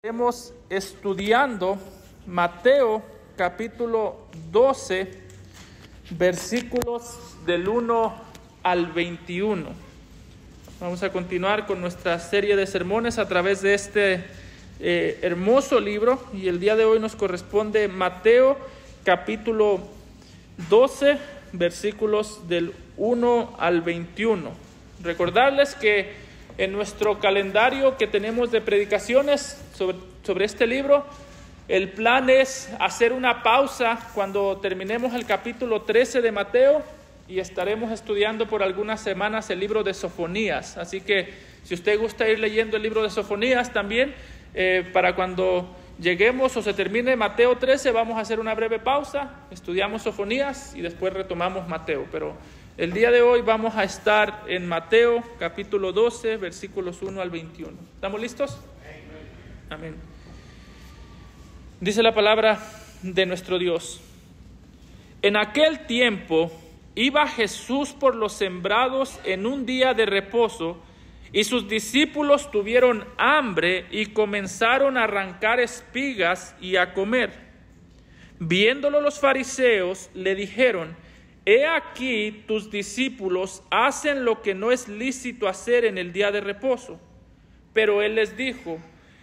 Estamos estudiando Mateo capítulo 12, versículos del 1 al 21. Vamos a continuar con nuestra serie de sermones a través de este hermoso libro, y el día de hoy nos corresponde Mateo capítulo 12, versículos del 1 al 21. Recordarles que en nuestro calendario que tenemos de predicaciones sobre este libro, el plan es hacer una pausa cuando terminemos el capítulo 13 de Mateo, y estaremos estudiando por algunas semanas el libro de Sofonías. Así que si usted gusta ir leyendo el libro de Sofonías también, para cuando lleguemos o se termine Mateo 13, vamos a hacer una breve pausa, estudiamos Sofonías y después retomamos Mateo. Pero el día de hoy vamos a estar en Mateo capítulo 12, versículos 1 al 21. ¿Estamos listos? Amén. Dice la palabra de nuestro Dios: En aquel tiempo iba Jesús por los sembrados en un día de reposo, y sus discípulos tuvieron hambre y comenzaron a arrancar espigas y a comer. Viéndolo los fariseos, le dijeron: He aquí tus discípulos hacen lo que no es lícito hacer en el día de reposo. Pero él les dijo: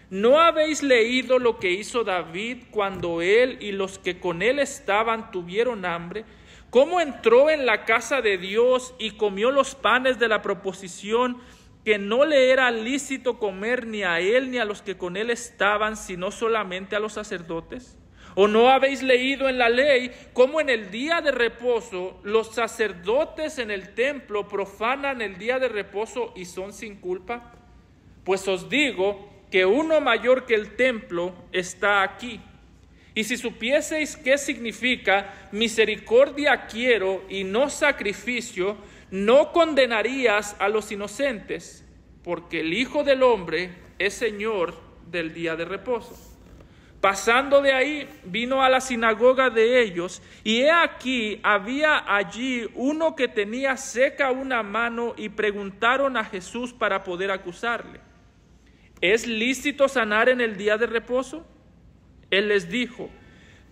¿No habéis leído lo que hizo David cuando él y los que con él estaban tuvieron hambre? ¿Cómo entró en la casa de Dios y comió los panes de la proposición, que no le era lícito comer ni a él ni a los que con él estaban, sino solamente a los sacerdotes? ¿O no habéis leído en la ley cómo en el día de reposo los sacerdotes en el templo profanan el día de reposo y son sin culpa? Pues os digo que uno mayor que el templo está aquí. Y si supieseis qué significa misericordia quiero y no sacrificio, no condenarías a los inocentes, porque el Hijo del Hombre es Señor del día de reposo. Pasando de ahí, vino a la sinagoga de ellos, y he aquí había allí uno que tenía seca una mano, y preguntaron a Jesús para poder acusarle: ¿Es lícito sanar en el día de reposo? Él les dijo: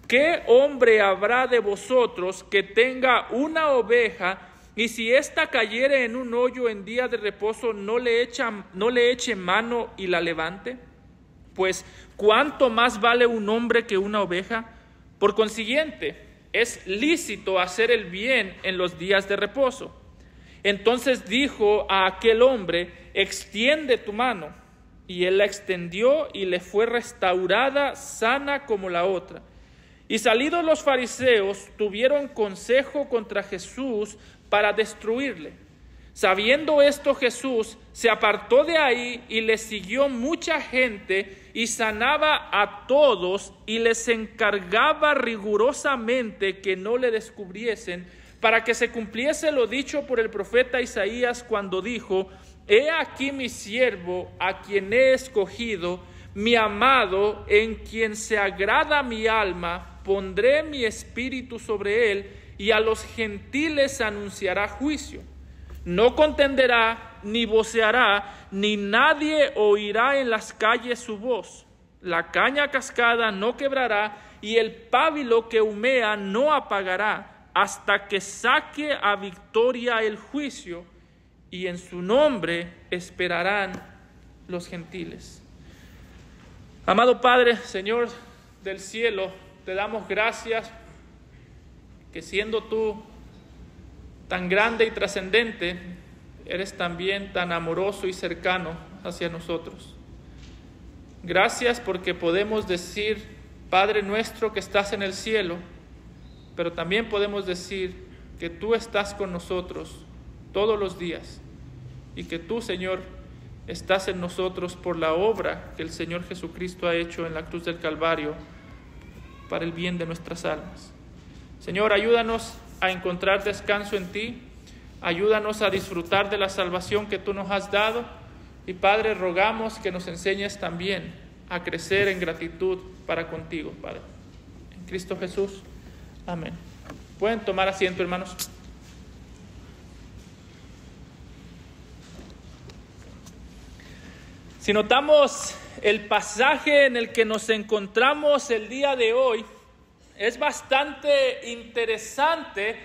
¿Qué hombre habrá de vosotros que tenga una oveja, y si ésta cayere en un hoyo en día de reposo, no le eche mano y la levante? Pues, ¿cuánto más vale un hombre que una oveja? Por consiguiente, es lícito hacer el bien en los días de reposo. Entonces dijo a aquel hombre: extiende tu mano. Y él la extendió, y le fue restaurada sana como la otra. Y salidos los fariseos, tuvieron consejo contra Jesús para destruirle. Sabiendo esto, Jesús se apartó de ahí, y le siguió mucha gente, y sanaba a todos, y les encargaba rigurosamente que no le descubriesen, para que se cumpliese lo dicho por el profeta Isaías, cuando dijo: He aquí mi siervo, a quien he escogido, mi amado, en quien se agrada mi alma. Pondré mi espíritu sobre él, y a los gentiles anunciará juicio. No contenderá, ni voceará, ni nadie oirá en las calles su voz. La caña cascada no quebrará, y el pábilo que humea no apagará, hasta que saque a victoria el juicio, y en su nombre esperarán los gentiles. Amado Padre, Señor del cielo, te damos gracias que, siendo tú tan grande y trascendente, eres también tan amoroso y cercano hacia nosotros. Gracias porque podemos decir: Padre nuestro que estás en el cielo, pero también podemos decir que tú estás con nosotros todos los días, y que tú, Señor, estás en nosotros por la obra que el Señor Jesucristo ha hecho en la cruz del Calvario para el bien de nuestras almas. Señor, ayúdanos a encontrar descanso en ti, ayúdanos a disfrutar de la salvación que tú nos has dado, y Padre, rogamos que nos enseñes también a crecer en gratitud para contigo, Padre. En Cristo Jesús. Amén. Pueden tomar asiento, hermanos. Si notamos el pasaje en el que nos encontramos el día de hoy es bastante interesante,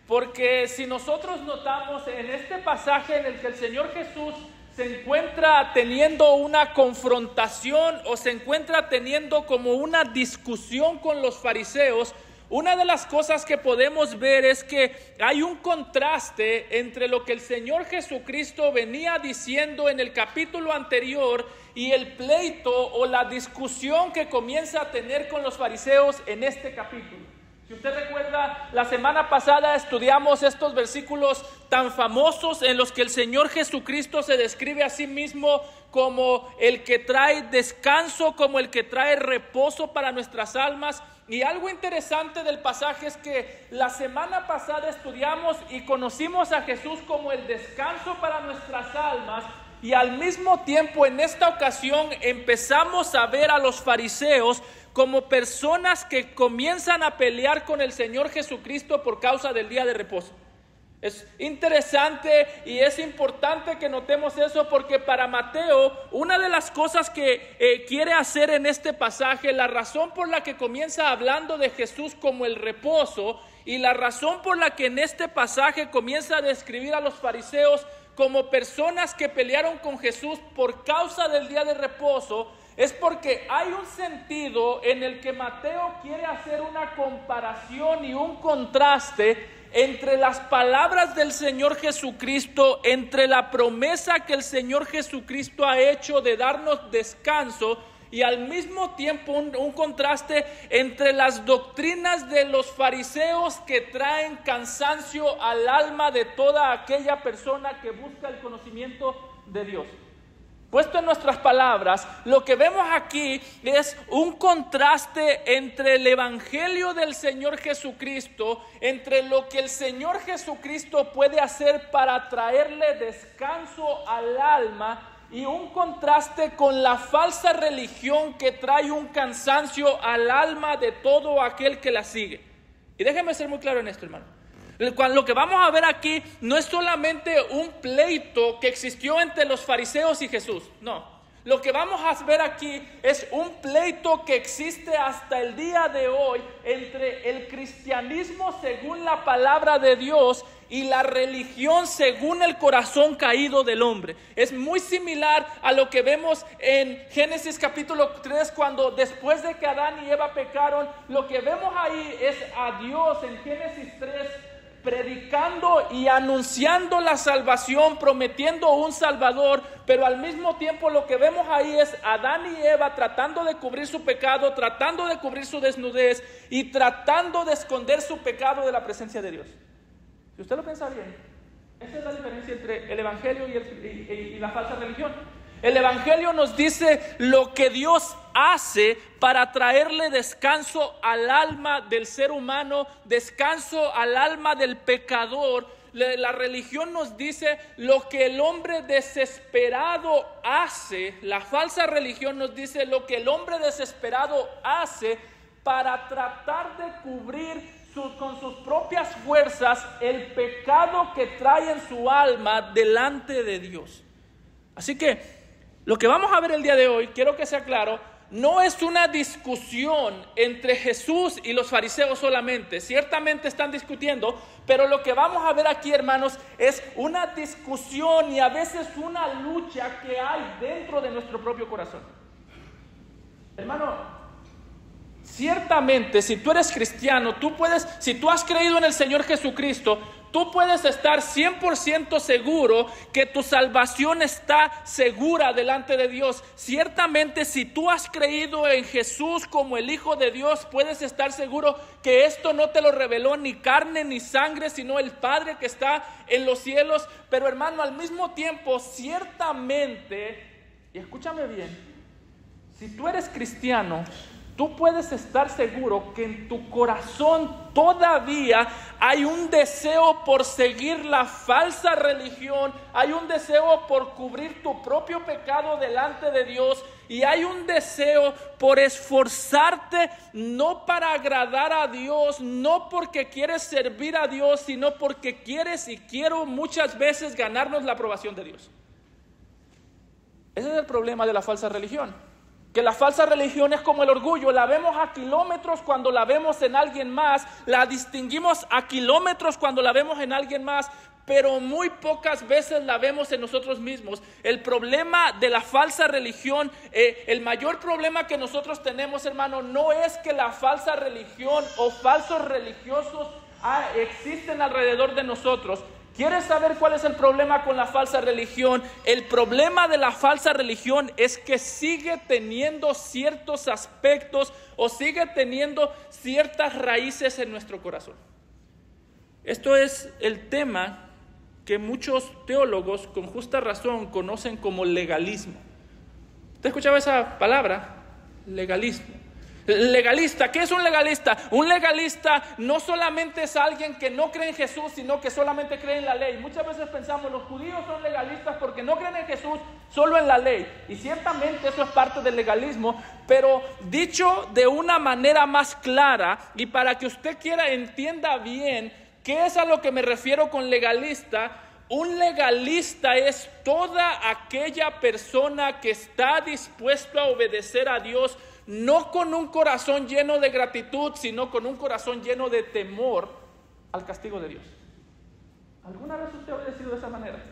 porque si nosotros notamos en este pasaje en el que el Señor Jesús se encuentra teniendo una confrontación o se encuentra teniendo como una discusión con los fariseos, una de las cosas que podemos ver es que hay un contraste entre lo que el Señor Jesucristo venía diciendo en el capítulo anterior y el pleito o la discusión que comienza a tener con los fariseos en este capítulo. Si usted recuerda, la semana pasada estudiamos estos versículos tan famosos en los que el Señor Jesucristo se describe a sí mismo como el que trae descanso, como el que trae reposo para nuestras almas. Y algo interesante del pasaje es que la semana pasada estudiamos y conocimos a Jesús como el descanso para nuestras almas, y al mismo tiempo en esta ocasión empezamos a ver a los fariseos como personas que comienzan a pelear con el Señor Jesucristo por causa del día de reposo. Es interesante y es importante que notemos eso, porque para Mateo una de las cosas que quiere hacer en este pasaje, la razón por la que comienza hablando de Jesús como el reposo y la razón por la que en este pasaje comienza a describir a los fariseos como personas que pelearon con Jesús por causa del día de reposo, es porque hay un sentido en el que Mateo quiere hacer una comparación y un contraste entre las palabras del Señor Jesucristo, entre la promesa que el Señor Jesucristo ha hecho de darnos descanso, y al mismo tiempo un contraste entre las doctrinas de los fariseos que traen cansancio al alma de toda aquella persona que busca el conocimiento de Dios. Puesto en nuestras palabras, lo que vemos aquí es un contraste entre el evangelio del Señor Jesucristo, entre lo que el Señor Jesucristo puede hacer para traerle descanso al alma, y un contraste con la falsa religión que trae un cansancio al alma de todo aquel que la sigue. Y déjeme ser muy claro en esto, hermano. Lo que vamos a ver aquí no es solamente un pleito que existió entre los fariseos y Jesús, no. Lo que vamos a ver aquí es un pleito que existe hasta el día de hoy entre el cristianismo según la palabra de Dios y la religión según el corazón caído del hombre. Es muy similar a lo que vemos en Génesis capítulo 3, cuando después de que Adán y Eva pecaron, lo que vemos ahí es a Dios en Génesis 3 predicando y anunciando la salvación, prometiendo un Salvador, pero al mismo tiempo lo que vemos ahí es Adán y Eva tratando de cubrir su pecado, tratando de cubrir su desnudez y tratando de esconder su pecado de la presencia de Dios. Si usted lo piensa bien, esa es la diferencia entre el evangelio y la falsa religión. El evangelio nos dice lo que Dios hace para traerle descanso al alma del ser humano, descanso al alma del pecador. La religión nos dice lo que el hombre desesperado hace. La falsa religión nos dice lo que el hombre desesperado hace para tratar de cubrir con sus propias fuerzas el pecado que trae en su alma delante de Dios. Así que lo que vamos a ver el día de hoy, quiero que sea claro, no es una discusión entre Jesús y los fariseos solamente. Ciertamente están discutiendo, pero lo que vamos a ver aquí, hermanos, es una discusión y a veces una lucha que hay dentro de nuestro propio corazón. Hermano, ciertamente, si tú eres cristiano, si tú has creído en el Señor Jesucristo, tú puedes estar 100% seguro que tu salvación está segura delante de Dios. Ciertamente, si tú has creído en Jesús como el Hijo de Dios, puedes estar seguro que esto no te lo reveló ni carne ni sangre, sino el Padre que está en los cielos. Pero hermano, al mismo tiempo, ciertamente, y escúchame bien, si tú eres cristiano, tú puedes estar seguro que en tu corazón todavía hay un deseo por seguir la falsa religión, hay un deseo por cubrir tu propio pecado delante de Dios, y hay un deseo por esforzarte no para agradar a Dios, no porque quieres servir a Dios, sino porque quieres y quiero muchas veces ganarnos la aprobación de Dios. Ese es el problema de la falsa religión. que la falsa religión es como el orgullo. La vemos a kilómetros cuando la vemos en alguien más, la distinguimos a kilómetros cuando la vemos en alguien más, pero muy pocas veces la vemos en nosotros mismos. El problema de la falsa religión, el mayor problema que nosotros tenemos, hermano, no es que la falsa religión o falsos religiosos existen alrededor de nosotros. ¿Quieres saber cuál es el problema con la falsa religión? El problema de la falsa religión es que sigue teniendo ciertos aspectos o sigue teniendo ciertas raíces en nuestro corazón. Esto es el tema que muchos teólogos con justa razón conocen como legalismo. ¿Usted escuchaba esa palabra? Legalismo. Legalista, ¿qué es un legalista? Un legalista no solamente es alguien que no cree en Jesús, sino que solamente cree en la ley. Muchas veces pensamos, los judíos son legalistas porque no creen en Jesús, solo en la ley. Y ciertamente eso es parte del legalismo, pero dicho de una manera más clara y para que usted entienda bien qué es a lo que me refiero con legalista. Un legalista es toda aquella persona que está dispuesto a obedecer a Dios, no con un corazón lleno de gratitud, sino con un corazón lleno de temor al castigo de Dios. ¿Alguna vez usted ha obedecido de esa manera?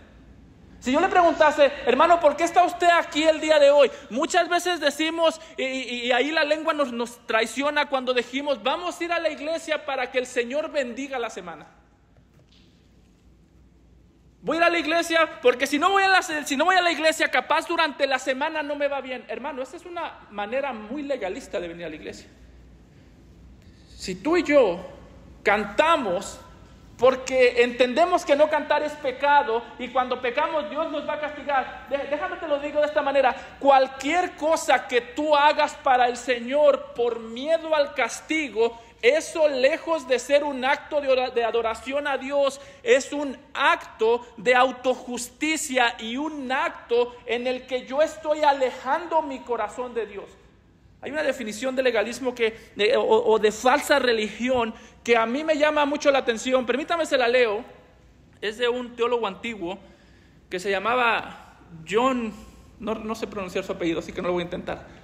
Si yo le preguntase, hermano, ¿por qué está usted aquí el día de hoy? Muchas veces decimos, y ahí la lengua nos traiciona cuando dijimos, vamos a ir a la iglesia para que el Señor bendiga la semana. Voy a ir a la iglesia porque si no voy a la iglesia, capaz durante la semana no me va bien. Hermano, esta es una manera muy legalista de venir a la iglesia. Si tú y yo cantamos porque entendemos que no cantar es pecado y cuando pecamos Dios nos va a castigar. Déjame te lo digo de esta manera. Cualquier cosa que tú hagas para el Señor por miedo al castigo, eso lejos de ser un acto de adoración a Dios, es un acto de autojusticia y un acto en el que yo estoy alejando mi corazón de Dios. Hay una definición de legalismo o de falsa religión que a mí me llama mucho la atención. Permítame se la leo. Es de un teólogo antiguo que se llamaba John, no sé pronunciar su apellido, así que no lo voy a intentar.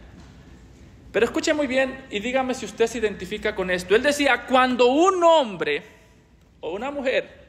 Pero escuche muy bien y dígame si usted se identifica con esto. Él decía, cuando un hombre o una mujer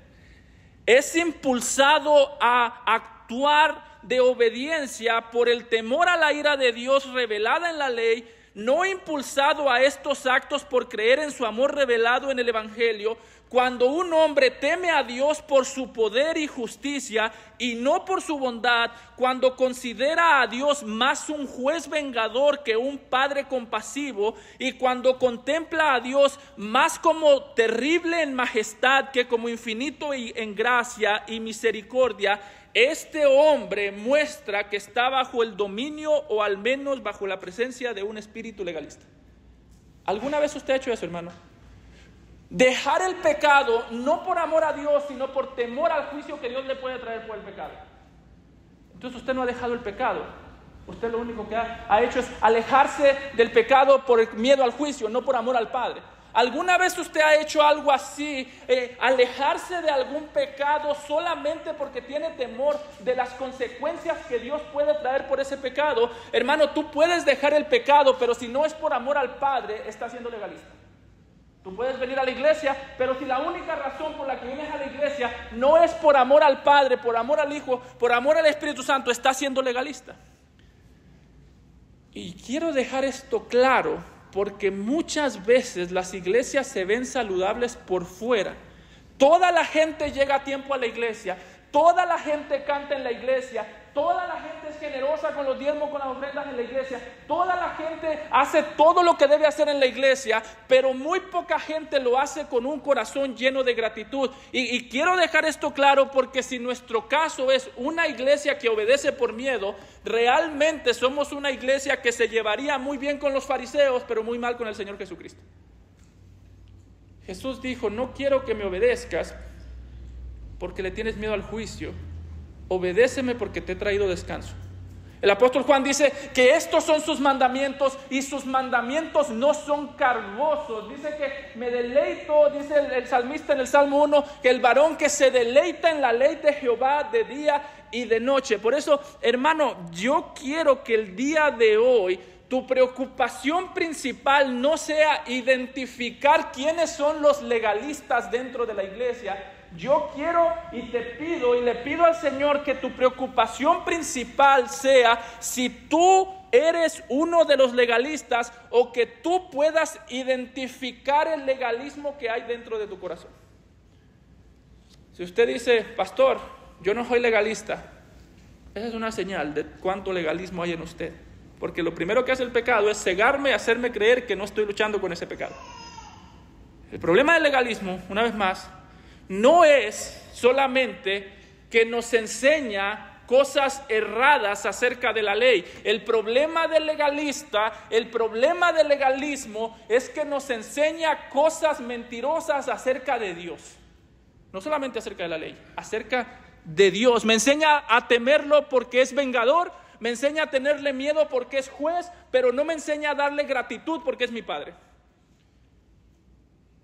es impulsado a actuar de obediencia por el temor a la ira de Dios revelada en la ley, no impulsado a estos actos por creer en su amor revelado en el Evangelio, cuando un hombre teme a Dios por su poder y justicia y no por su bondad, cuando considera a Dios más un juez vengador que un padre compasivo y cuando contempla a Dios más como terrible en majestad que como infinito en gracia y misericordia, este hombre muestra que está bajo el dominio o al menos bajo la presencia de un espíritu legalista. ¿Alguna vez usted ha hecho eso, hermano? Dejar el pecado no por amor a Dios, sino por temor al juicio que Dios le puede traer por el pecado. Entonces usted no ha dejado el pecado. Usted lo único que ha hecho es alejarse del pecado por el miedo al juicio, no por amor al Padre. ¿Alguna vez usted ha hecho algo así? Alejarse de algún pecado solamente porque tiene temor de las consecuencias que Dios puede traer por ese pecado. Hermano, tú puedes dejar el pecado, pero si no es por amor al Padre, estás siendo legalista. Tú puedes venir a la iglesia, pero si la única razón por la que vienes a la iglesia no es por amor al Padre, por amor al Hijo, por amor al Espíritu Santo, estás siendo legalista. Y quiero dejar esto claro, porque muchas veces las iglesias se ven saludables por fuera. Toda la gente llega a tiempo a la iglesia, toda la gente canta en la iglesia, toda la gente es generosa con los diezmos, con las ofrendas en la iglesia, toda la gente hace todo lo que debe hacer en la iglesia, pero muy poca gente lo hace con un corazón lleno de gratitud. Y quiero dejar esto claro porque si nuestro caso es una iglesia que obedece por miedo, realmente somos una iglesia que se llevaría muy bien con los fariseos, pero muy mal con el Señor Jesucristo. Jesús dijo, no quiero que me obedezcas porque le tienes miedo al juicio. Obedéceme porque te he traído descanso. El apóstol Juan dice que estos son sus mandamientos y sus mandamientos no son cargosos. Dice que me deleito, dice el salmista en el Salmo 1, que el varón que se deleita en la ley de Jehová de día y de noche. Por eso, hermano, yo quiero que el día de hoy tu preocupación principal no sea identificar quiénes son los legalistas dentro de la iglesia. Yo quiero y te pido y le pido al Señor que tu preocupación principal sea si tú eres uno de los legalistas o que tú puedas identificar el legalismo que hay dentro de tu corazón. Si usted dice, pastor, yo no soy legalista, esa es una señal de cuánto legalismo hay en usted. Porque lo primero que hace el pecado es cegarme y hacerme creer que no estoy luchando con ese pecado. El problema del legalismo, una vez más, no es solamente que nos enseña cosas erradas acerca de la ley. El problema del legalismo es que nos enseña cosas mentirosas acerca de Dios. No solamente acerca de la ley, acerca de Dios. Me enseña a temerlo porque es vengador, me enseña a tenerle miedo porque es juez, pero no me enseña a darle gratitud porque es mi Padre.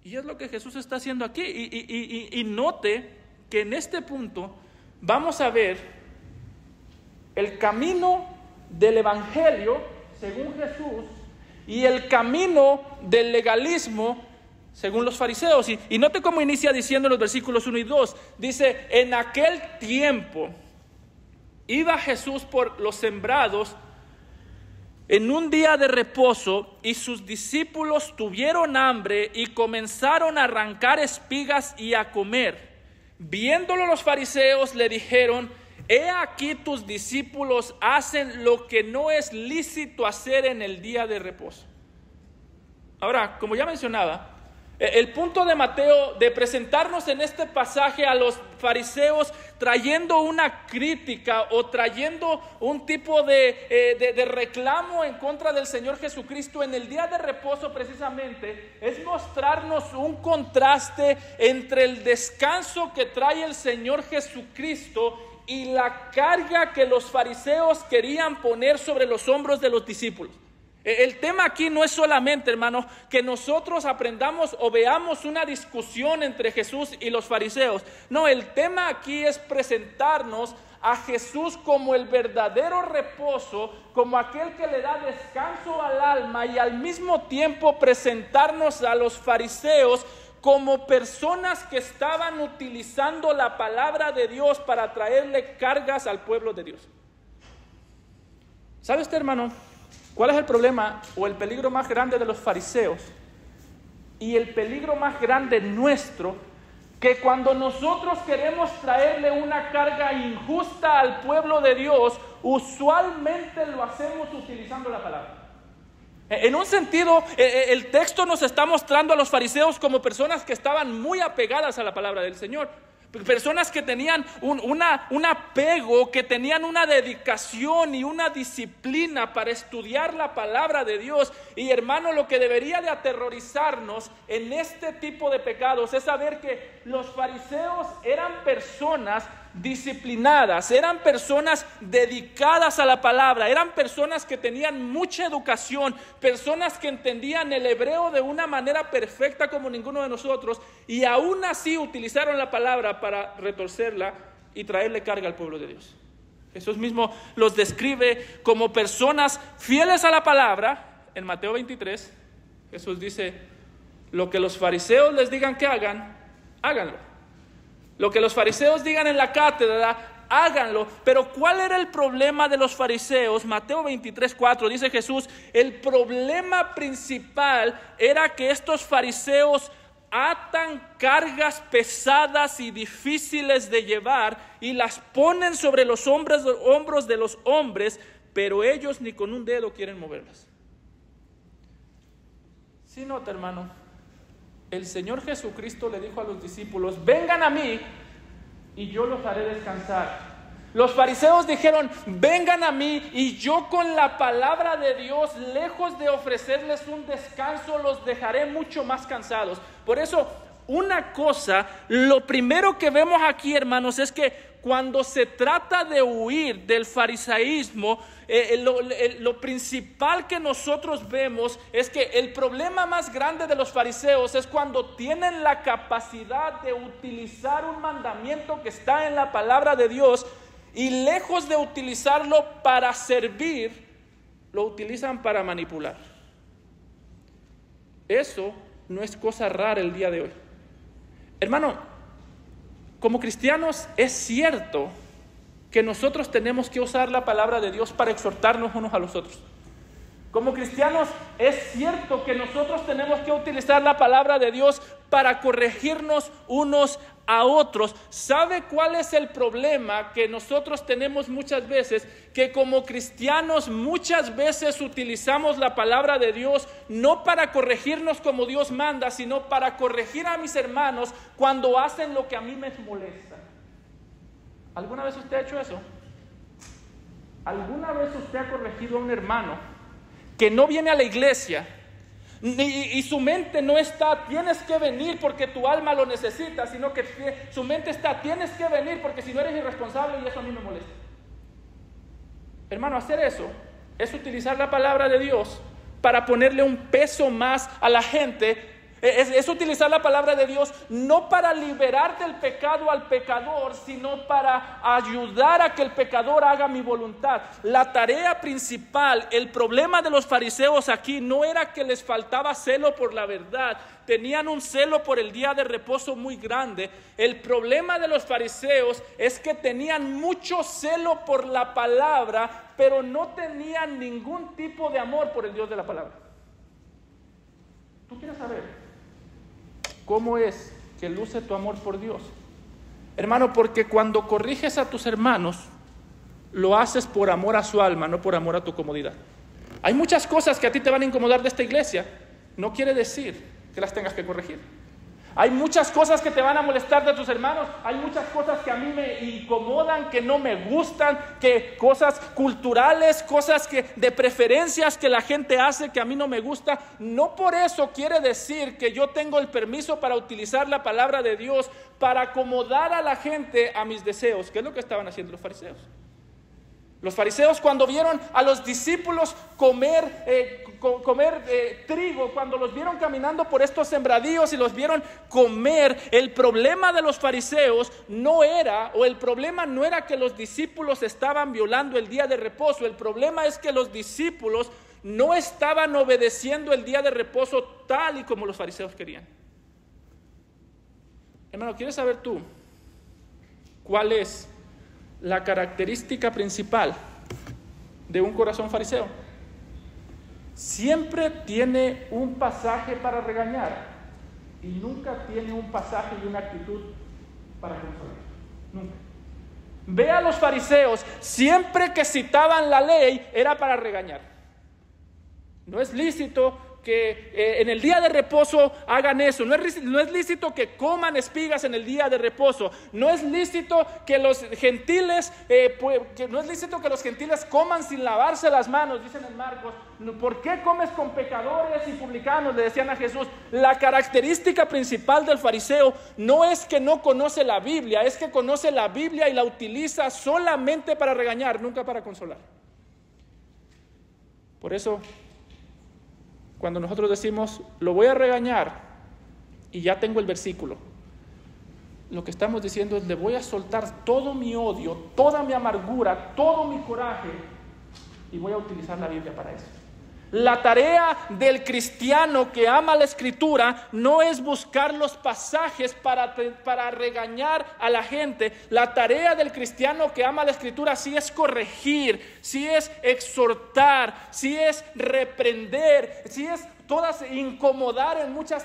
Y es lo que Jesús está haciendo aquí. Y note que en este punto vamos a ver el camino del evangelio según Jesús y el camino del legalismo según los fariseos. Y note cómo inicia diciendo en los versículos 1 y 2. Dice, en aquel tiempo iba Jesús por los sembrados en un día de reposo, y sus discípulos tuvieron hambre y comenzaron a arrancar espigas y a comer. Viéndolo los fariseos le dijeron, he aquí tus discípulos hacen lo que no es lícito hacer en el día de reposo. Ahora, como ya mencionaba, el punto de Mateo de presentarnos en este pasaje a los fariseos trayendo una crítica o trayendo un tipo de reclamo en contra del Señor Jesucristo en el día de reposo precisamente es mostrarnos un contraste entre el descanso que trae el Señor Jesucristo y la carga que los fariseos querían poner sobre los hombros de los discípulos. El tema aquí no es solamente, hermanos, que nosotros aprendamos o veamos una discusión entre Jesús y los fariseos. No, el tema aquí es presentarnos a Jesús como el verdadero reposo, como aquel que le da descanso al alma, y al mismo tiempo presentarnos a los fariseos como personas que estaban utilizando la palabra de Dios para traerle cargas al pueblo de Dios. ¿Sabe usted, hermano, cuál es el problema o el peligro más grande de los fariseos y el peligro más grande nuestro? Que cuando nosotros queremos traerle una carga injusta al pueblo de Dios, usualmente lo hacemos utilizando la palabra. En un sentido, el texto nos está mostrando a los fariseos como personas que estaban muy apegadas a la palabra del Señor. Personas que tenían un apego, que tenían una dedicación y una disciplina para estudiar la palabra de Dios. Y hermano, lo que debería de aterrorizarnos en este tipo de pecados es saber que los fariseos eran personas disciplinadas, eran personas dedicadas a la palabra, eran personas que tenían mucha educación, personas que entendían el hebreo de una manera perfecta como ninguno de nosotros, y aún así utilizaron la palabra para retorcerla y traerle carga al pueblo de Dios. Jesús mismo los describe como personas fieles a la palabra. En Mateo 23, Jesús dice, lo que los fariseos les digan que hagan, háganlo. Lo que los fariseos digan en la cátedra, háganlo. Pero ¿cuál era el problema de los fariseos? Mateo 23:4 dice Jesús, el problema principal era que estos fariseos atan cargas pesadas y difíciles de llevar y las ponen sobre los hombros de los hombres, pero ellos ni con un dedo quieren moverlas. Sí, nota, hermano. El Señor Jesucristo le dijo a los discípulos, vengan a mí y yo los haré descansar. Los fariseos dijeron, vengan a mí y yo con la palabra de Dios, lejos de ofrecerles un descanso, los dejaré mucho más cansados. Por eso, una cosa, lo primero que vemos aquí, hermanos, es que cuando se trata de huir del farisaísmo, lo principal que nosotros vemos es que el problema más grande de los fariseos es cuando tienen la capacidad de utilizar un mandamiento que está en la palabra de Dios y lejos de utilizarlo para servir, lo utilizan para manipular. Eso no es cosa rara el día de hoy. Hermano, como cristianos es cierto que nosotros tenemos que usar la palabra de Dios para exhortarnos unos a los otros. Como cristianos es cierto que nosotros tenemos que utilizar la palabra de Dios para corregirnos unos a otros. ¿Sabe cuál es el problema que nosotros tenemos muchas veces? Que como cristianos muchas veces utilizamos la palabra de Dios no para corregirnos como Dios manda, sino para corregir a mis hermanos cuando hacen lo que a mí me molesta. ¿Alguna vez usted ha hecho eso? ¿Alguna vez usted ha corregido a un hermano que no viene a la iglesia y su mente no está, tienes que venir porque tu alma lo necesita, sino que su mente está, tienes que venir porque si no eres irresponsable, y eso a mí me molesta? Hermano, hacer eso es utilizar la palabra de Dios para ponerle un peso más a la gente. Es utilizar la palabra de Dios no para liberar del pecado al pecador, sino para ayudar a que el pecador haga mi voluntad. La tarea principal, el problema de los fariseos aquí no era que les faltaba celo por la verdad. Tenían un celo por el día de reposo muy grande. El problema de los fariseos es que tenían mucho celo por la palabra, pero no tenían ningún tipo de amor por el Dios de la palabra. ¿Tú quieres saber cómo es que luce tu amor por Dios? Hermano, porque cuando corriges a tus hermanos, lo haces por amor a su alma, no por amor a tu comodidad. Hay muchas cosas que a ti te van a incomodar de esta iglesia. No quiere decir que las tengas que corregir. Hay muchas cosas que te van a molestar de tus hermanos. Hay muchas cosas que a mí me incomodan, que no me gustan, que cosas culturales, cosas de preferencias que la gente hace que a mí no me gusta. No por eso quiere decir que yo tengo el permiso para utilizar la palabra de Dios para acomodar a la gente a mis deseos. ¿Qué es lo que estaban haciendo los fariseos? Los fariseos, cuando vieron a los discípulos comer trigo, cuando los vieron caminando por estos sembradíos y los vieron comer, el problema de los fariseos el problema no era que los discípulos estaban violando el día de reposo. El problema es que los discípulos no estaban obedeciendo el día de reposo tal y como los fariseos querían. Hermano, ¿quieres saber tú cuál es la característica principal de un corazón fariseo? Siempre tiene un pasaje para regañar y nunca tiene un pasaje y una actitud para consolar. Nunca. Ve a los fariseos, siempre que citaban la ley era para regañar. No es lícito que en el día de reposo hagan eso. No es lícito que coman espigas en el día de reposo. No es lícito que los gentiles coman sin lavarse las manos, dicen en Marcos. ¿Por qué comes con pecadores y publicanos?, le decían a Jesús. La característica principal del fariseo no es que no conoce la Biblia, es que conoce la Biblia y la utiliza solamente para regañar, nunca para consolar. Por eso, cuando nosotros decimos, lo voy a regañar y ya tengo el versículo, lo que estamos diciendo es, le voy a soltar todo mi odio, toda mi amargura, todo mi coraje y voy a utilizar la Biblia para eso. La tarea del cristiano que ama la Escritura no es buscar los pasajes para regañar a la gente. La tarea del cristiano que ama la Escritura sí es corregir, sí es exhortar, sí es reprender, sí es todas incomodar en muchas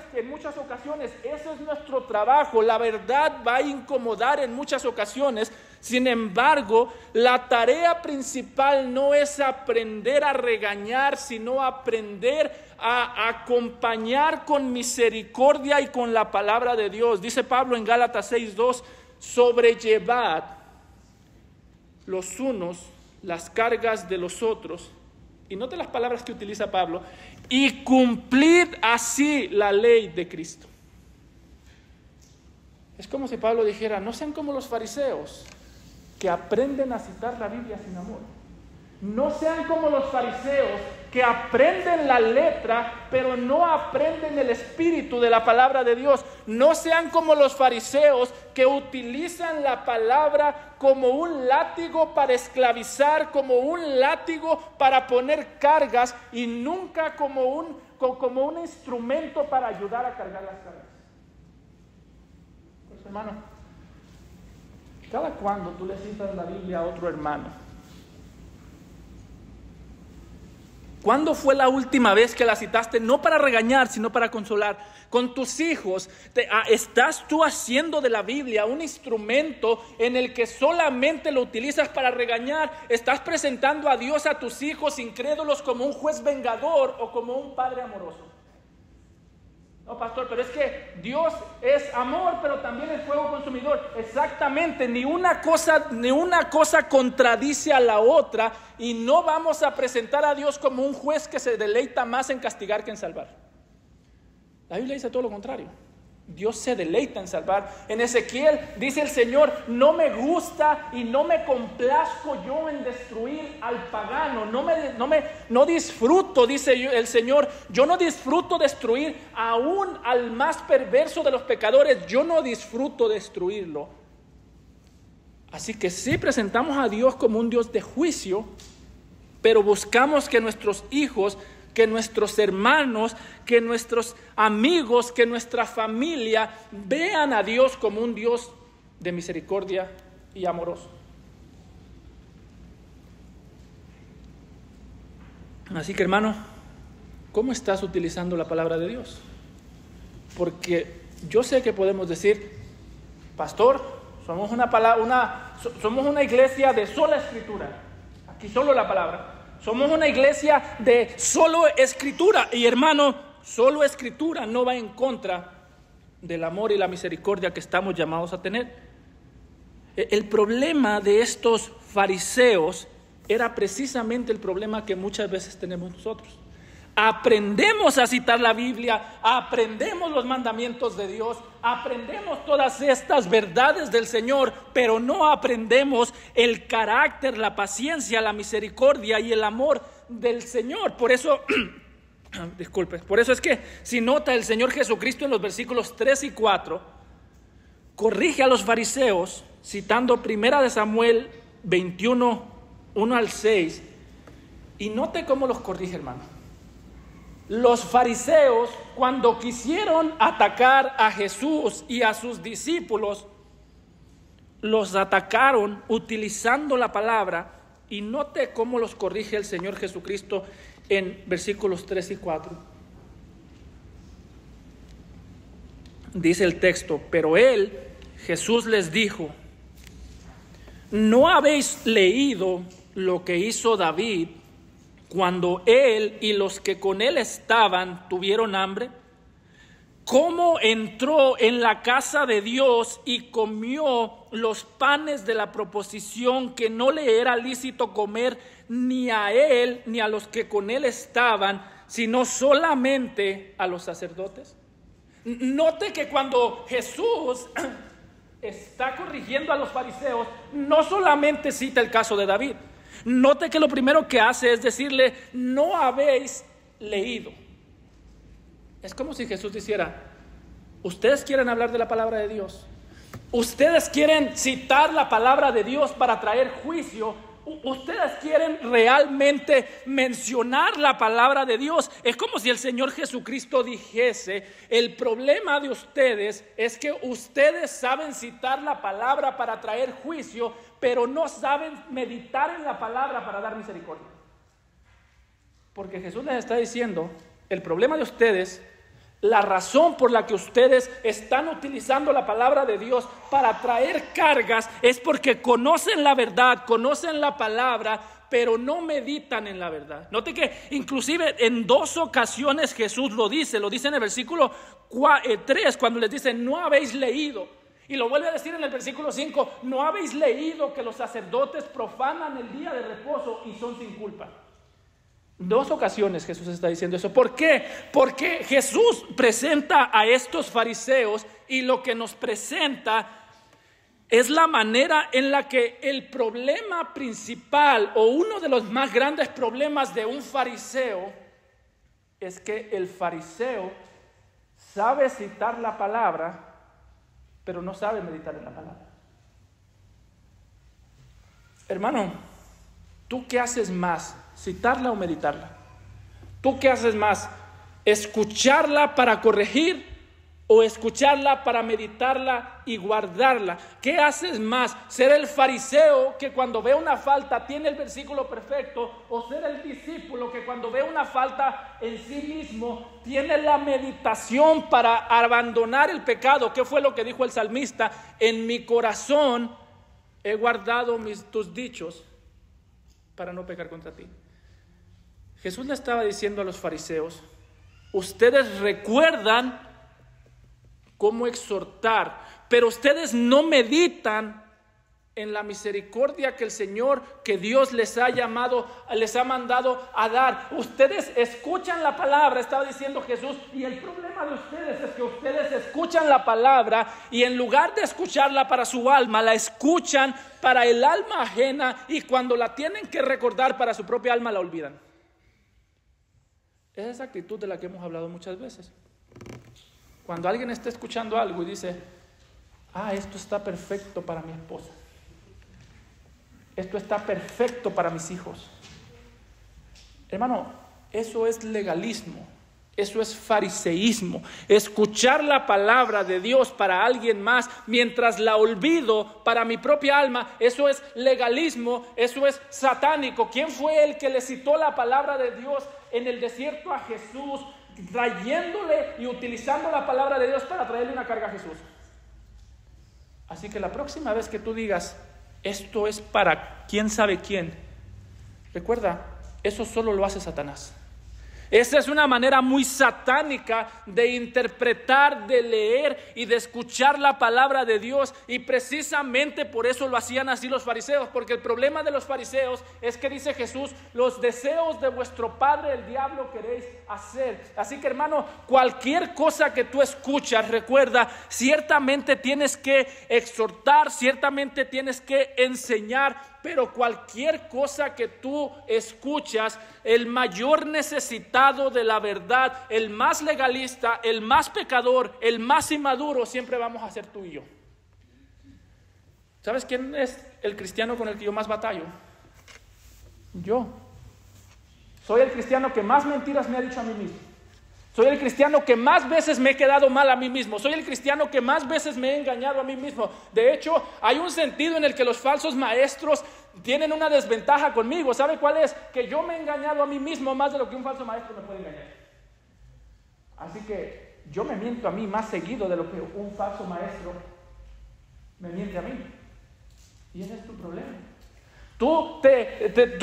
ocasiones. Ese es nuestro trabajo. La verdad va a incomodar en muchas ocasiones. Sin embargo, la tarea principal no es aprender a regañar, sino aprender a acompañar con misericordia y con la palabra de Dios. Dice Pablo en Gálatas 6:2, sobrellevad los unos las cargas de los otros. Y note las palabras que utiliza Pablo: y cumplid así la ley de Cristo. Es como si Pablo dijera, no sean como los fariseos que aprenden a citar la Biblia sin amor. No sean como los fariseos que aprenden la letra, pero no aprenden el espíritu de la palabra de Dios. No sean como los fariseos que utilizan la palabra como un látigo para esclavizar, como un látigo para poner cargas y nunca como un instrumento para ayudar a cargar las cargas. Pues, hermano, cada cuando tú le citas la Biblia a otro hermano, ¿cuándo fue la última vez que la citaste? No para regañar, sino para consolar. Con tus hijos, ¿estás tú haciendo de la Biblia un instrumento en el que solamente lo utilizas para regañar? ¿Estás presentando a Dios a tus hijos incrédulos como un juez vengador o como un padre amoroso? No, pastor, pero es que Dios es amor, pero también es fuego consumidor. Exactamente, ni una cosa contradice a la otra, y no vamos a presentar a Dios como un juez que se deleita más en castigar que en salvar. La Biblia dice todo lo contrario. Dios se deleita en salvar. En Ezequiel dice el Señor: no me gusta y no me complazco yo en destruir al pagano. No disfruto, dice el Señor, yo no disfruto destruir aún al más perverso de los pecadores. Yo no disfruto destruirlo. Así que sí presentamos a Dios como un Dios de juicio, pero buscamos que nuestros hijos, que nuestros hermanos, que nuestros amigos, que nuestra familia vean a Dios como un Dios de misericordia y amoroso. Así que, hermano, ¿cómo estás utilizando la palabra de Dios? Porque yo sé que podemos decir: pastor, somos una iglesia de sola escritura, aquí solo la palabra. Somos una iglesia de solo escritura. Y, hermano, solo escritura no va en contra del amor y la misericordia que estamos llamados a tener. El problema de estos fariseos era precisamente el problema que muchas veces tenemos nosotros. Aprendemos a citar la Biblia, aprendemos los mandamientos de Dios, aprendemos todas estas verdades del Señor, pero no aprendemos el carácter, la paciencia, la misericordia y el amor del Señor. Por eso, por eso es que si nota, el Señor Jesucristo en los versículos 3 y 4 corrige a los fariseos citando 1 Samuel 21, 1 al 6, y note cómo los corrige, hermano. Los fariseos, cuando quisieron atacar a Jesús y a sus discípulos, los atacaron utilizando la palabra, y note cómo los corrige el Señor Jesucristo en versículos 3 y 4. Dice el texto: pero él, Jesús, les dijo: ¿no habéis leído lo que hizo David cuando él y los que con él estaban tuvieron hambre? ¿Cómo entró en la casa de Dios y comió los panes de la proposición que no le era lícito comer ni a él ni a los que con él estaban, sino solamente a los sacerdotes? Note que cuando Jesús está corrigiendo a los fariseos, no solamente cita el caso de David. Note que lo primero que hace es decirle: no habéis leído. Es como si Jesús dijera: ustedes quieren hablar de la palabra de Dios, ustedes quieren citar la palabra de Dios para traer juicio, ustedes quieren realmente mencionar la palabra de Dios. Es como si el Señor Jesucristo dijese: el problema de ustedes es que ustedes saben citar la palabra para traer juicio, pero no saben meditar en la palabra para dar misericordia. Porque Jesús les está diciendo: el problema de ustedes, la razón por la que ustedes están utilizando la palabra de Dios para traer cargas, es porque conocen la verdad, conocen la palabra, pero no meditan en la verdad. Note que inclusive en 2 ocasiones Jesús lo dice en el versículo 3, cuando les dice: no habéis leído. Y lo vuelve a decir en el versículo 5: ¿no habéis leído que los sacerdotes profanan el día de reposo y son sin culpa? 2 ocasiones Jesús está diciendo eso. ¿Por qué? Porque Jesús presenta a estos fariseos, y lo que nos presenta es la manera en la que el problema principal o uno de los más grandes problemas de un fariseo es que el fariseo sabe citar la palabra, pero no sabe meditar en la palabra. Hermano, ¿tú qué haces más? ¿Citarla o meditarla? ¿Tú qué haces más? ¿Escucharla para corregir o escucharla para meditarla y guardarla? ¿Qué haces más? ¿Ser el fariseo que cuando ve una falta tiene el versículo perfecto, o ser el discípulo que cuando ve una falta en sí mismo tiene la meditación para abandonar el pecado? ¿Qué fue lo que dijo el salmista? En mi corazón he guardado tus dichos para no pecar contra ti. Jesús le estaba diciendo a los fariseos: ustedes recuerdan cómo exhortar, pero ustedes no meditan en la misericordia que el Señor, que Dios les ha mandado a dar. Ustedes escuchan la palabra, estaba diciendo Jesús, y el problema de ustedes es que ustedes escuchan la palabra y en lugar de escucharla para su alma, la escuchan para el alma ajena, y cuando la tienen que recordar para su propia alma, la olvidan. Es esa actitud de la que hemos hablado muchas veces. Cuando alguien está escuchando algo y dice: esto está perfecto para mi esposa, esto está perfecto para mis hijos. Hermano, eso es legalismo, eso es fariseísmo. Escuchar la palabra de Dios para alguien más mientras la olvido para mi propia alma, eso es legalismo, eso es satánico. ¿Quién fue el que le citó la palabra de Dios en el desierto a Jesús, trayéndole y utilizando la palabra de Dios para traerle una carga a Jesús? Así que la próxima vez que tú digas: esto es para quién sabe quién, recuerda, eso solo lo hace Satanás. Esa es una manera muy satánica de interpretar, de leer y de escuchar la palabra de Dios. Y precisamente por eso lo hacían así los fariseos, porque el problema de los fariseos es que, dice Jesús, los deseos de vuestro padre el diablo queréis hacer. Así que, hermano, cualquier cosa que tú escuchas, recuerda, ciertamente tienes que exhortar, ciertamente tienes que enseñar, pero cualquier cosa que tú escuchas, el mayor necesitado de la verdad, el más legalista, el más pecador, el más inmaduro, siempre vamos a ser tú y yo. ¿Sabes quién es el cristiano con el que yo más batallo? Yo. Soy el cristiano que más mentiras me ha dicho a mí mismo. Soy el cristiano que más veces me he quedado mal a mí mismo. Soy el cristiano que más veces me he engañado a mí mismo. De hecho, hay un sentido en el que los falsos maestros tienen una desventaja conmigo. ¿Sabe cuál es? Que yo me he engañado a mí mismo más de lo que un falso maestro me puede engañar. Así que yo me miento a mí más seguido de lo que un falso maestro me miente a mí. Y ese es tu problema. Tú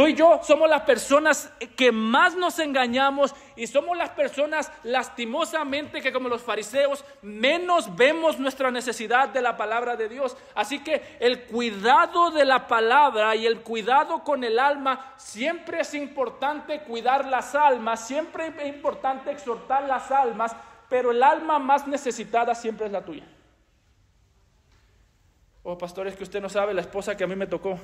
y yo somos las personas que más nos engañamos, y somos las personas, lastimosamente, que como los fariseos menos vemos nuestra necesidad de la palabra de Dios. Así que el cuidado de la palabra y el cuidado con el alma, siempre es importante cuidar las almas, siempre es importante exhortar las almas, pero el alma más necesitada siempre es la tuya. Oh, pastores, que usted no sabe la esposa que a mí me tocó.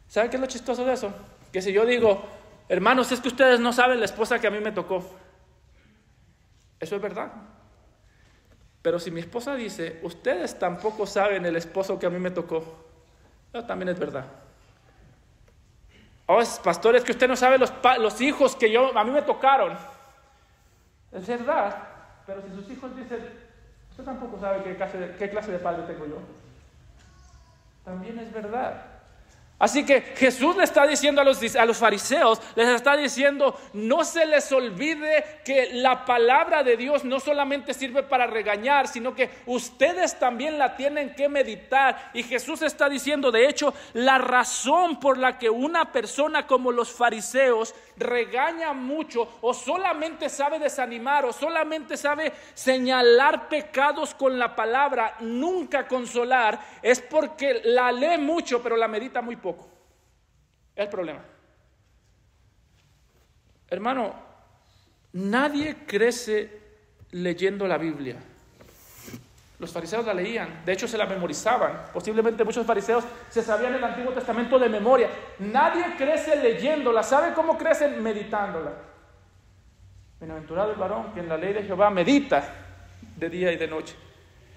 ¿Saben qué es lo chistoso de eso? Que si yo digo: hermanos, es que ustedes no saben la esposa que a mí me tocó, eso es verdad. Pero si mi esposa dice: ustedes tampoco saben el esposo que a mí me tocó, eso también es verdad. Oh, pastores, que usted no sabe los hijos que a mí me tocaron, es verdad. Pero si sus hijos dicen: usted tampoco sabe qué clase de padre tengo yo, también es verdad. Así que Jesús le está diciendo a los fariseos, les está diciendo: no se les olvide que la palabra de Dios no solamente sirve para regañar, sino que ustedes también la tienen que meditar. Y Jesús está diciendo, de hecho, la razón por la que una persona como los fariseos regaña mucho, o solamente sabe desanimar, o solamente sabe señalar pecados con la palabra, nunca consolar, es porque la lee mucho pero la medita muy poco. Es el problema. Hermano, nadie crece leyendo la Biblia. Los fariseos la leían, de hecho se la memorizaban. Posiblemente muchos fariseos se sabían el Antiguo Testamento de memoria. Nadie crece leyéndola. ¿Sabe cómo crecen? Meditándola. Bienaventurado el varón que en la ley de Jehová medita de día y de noche.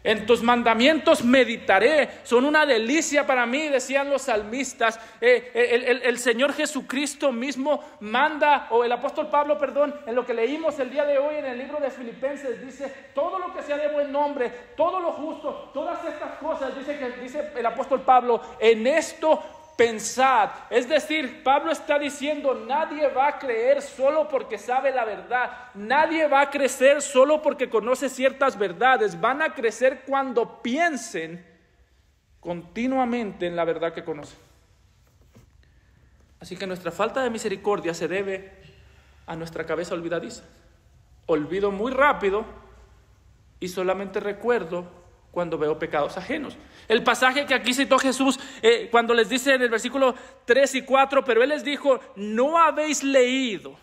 En tus mandamientos meditaré, son una delicia para mí, decían los salmistas. El Señor Jesucristo mismo manda, o el apóstol Pablo, perdón, en lo que leímos el día de hoy en el libro de Filipenses, dice: todo lo que sea de buen nombre, todo lo justo, todas estas cosas, dice el apóstol Pablo, en esto pensad. Es decir, Pablo está diciendo: nadie va a creer solo porque sabe la verdad, nadie va a crecer solo porque conoce ciertas verdades. Van a crecer cuando piensen continuamente en la verdad que conocen. Así que nuestra falta de misericordia se debe a nuestra cabeza olvidadiza. Olvido muy rápido y solamente recuerdo cuando veo pecados ajenos. El pasaje que aquí citó Jesús, cuando les dice en el versículo 3 y 4, pero Él les dijo: ¿no habéis leído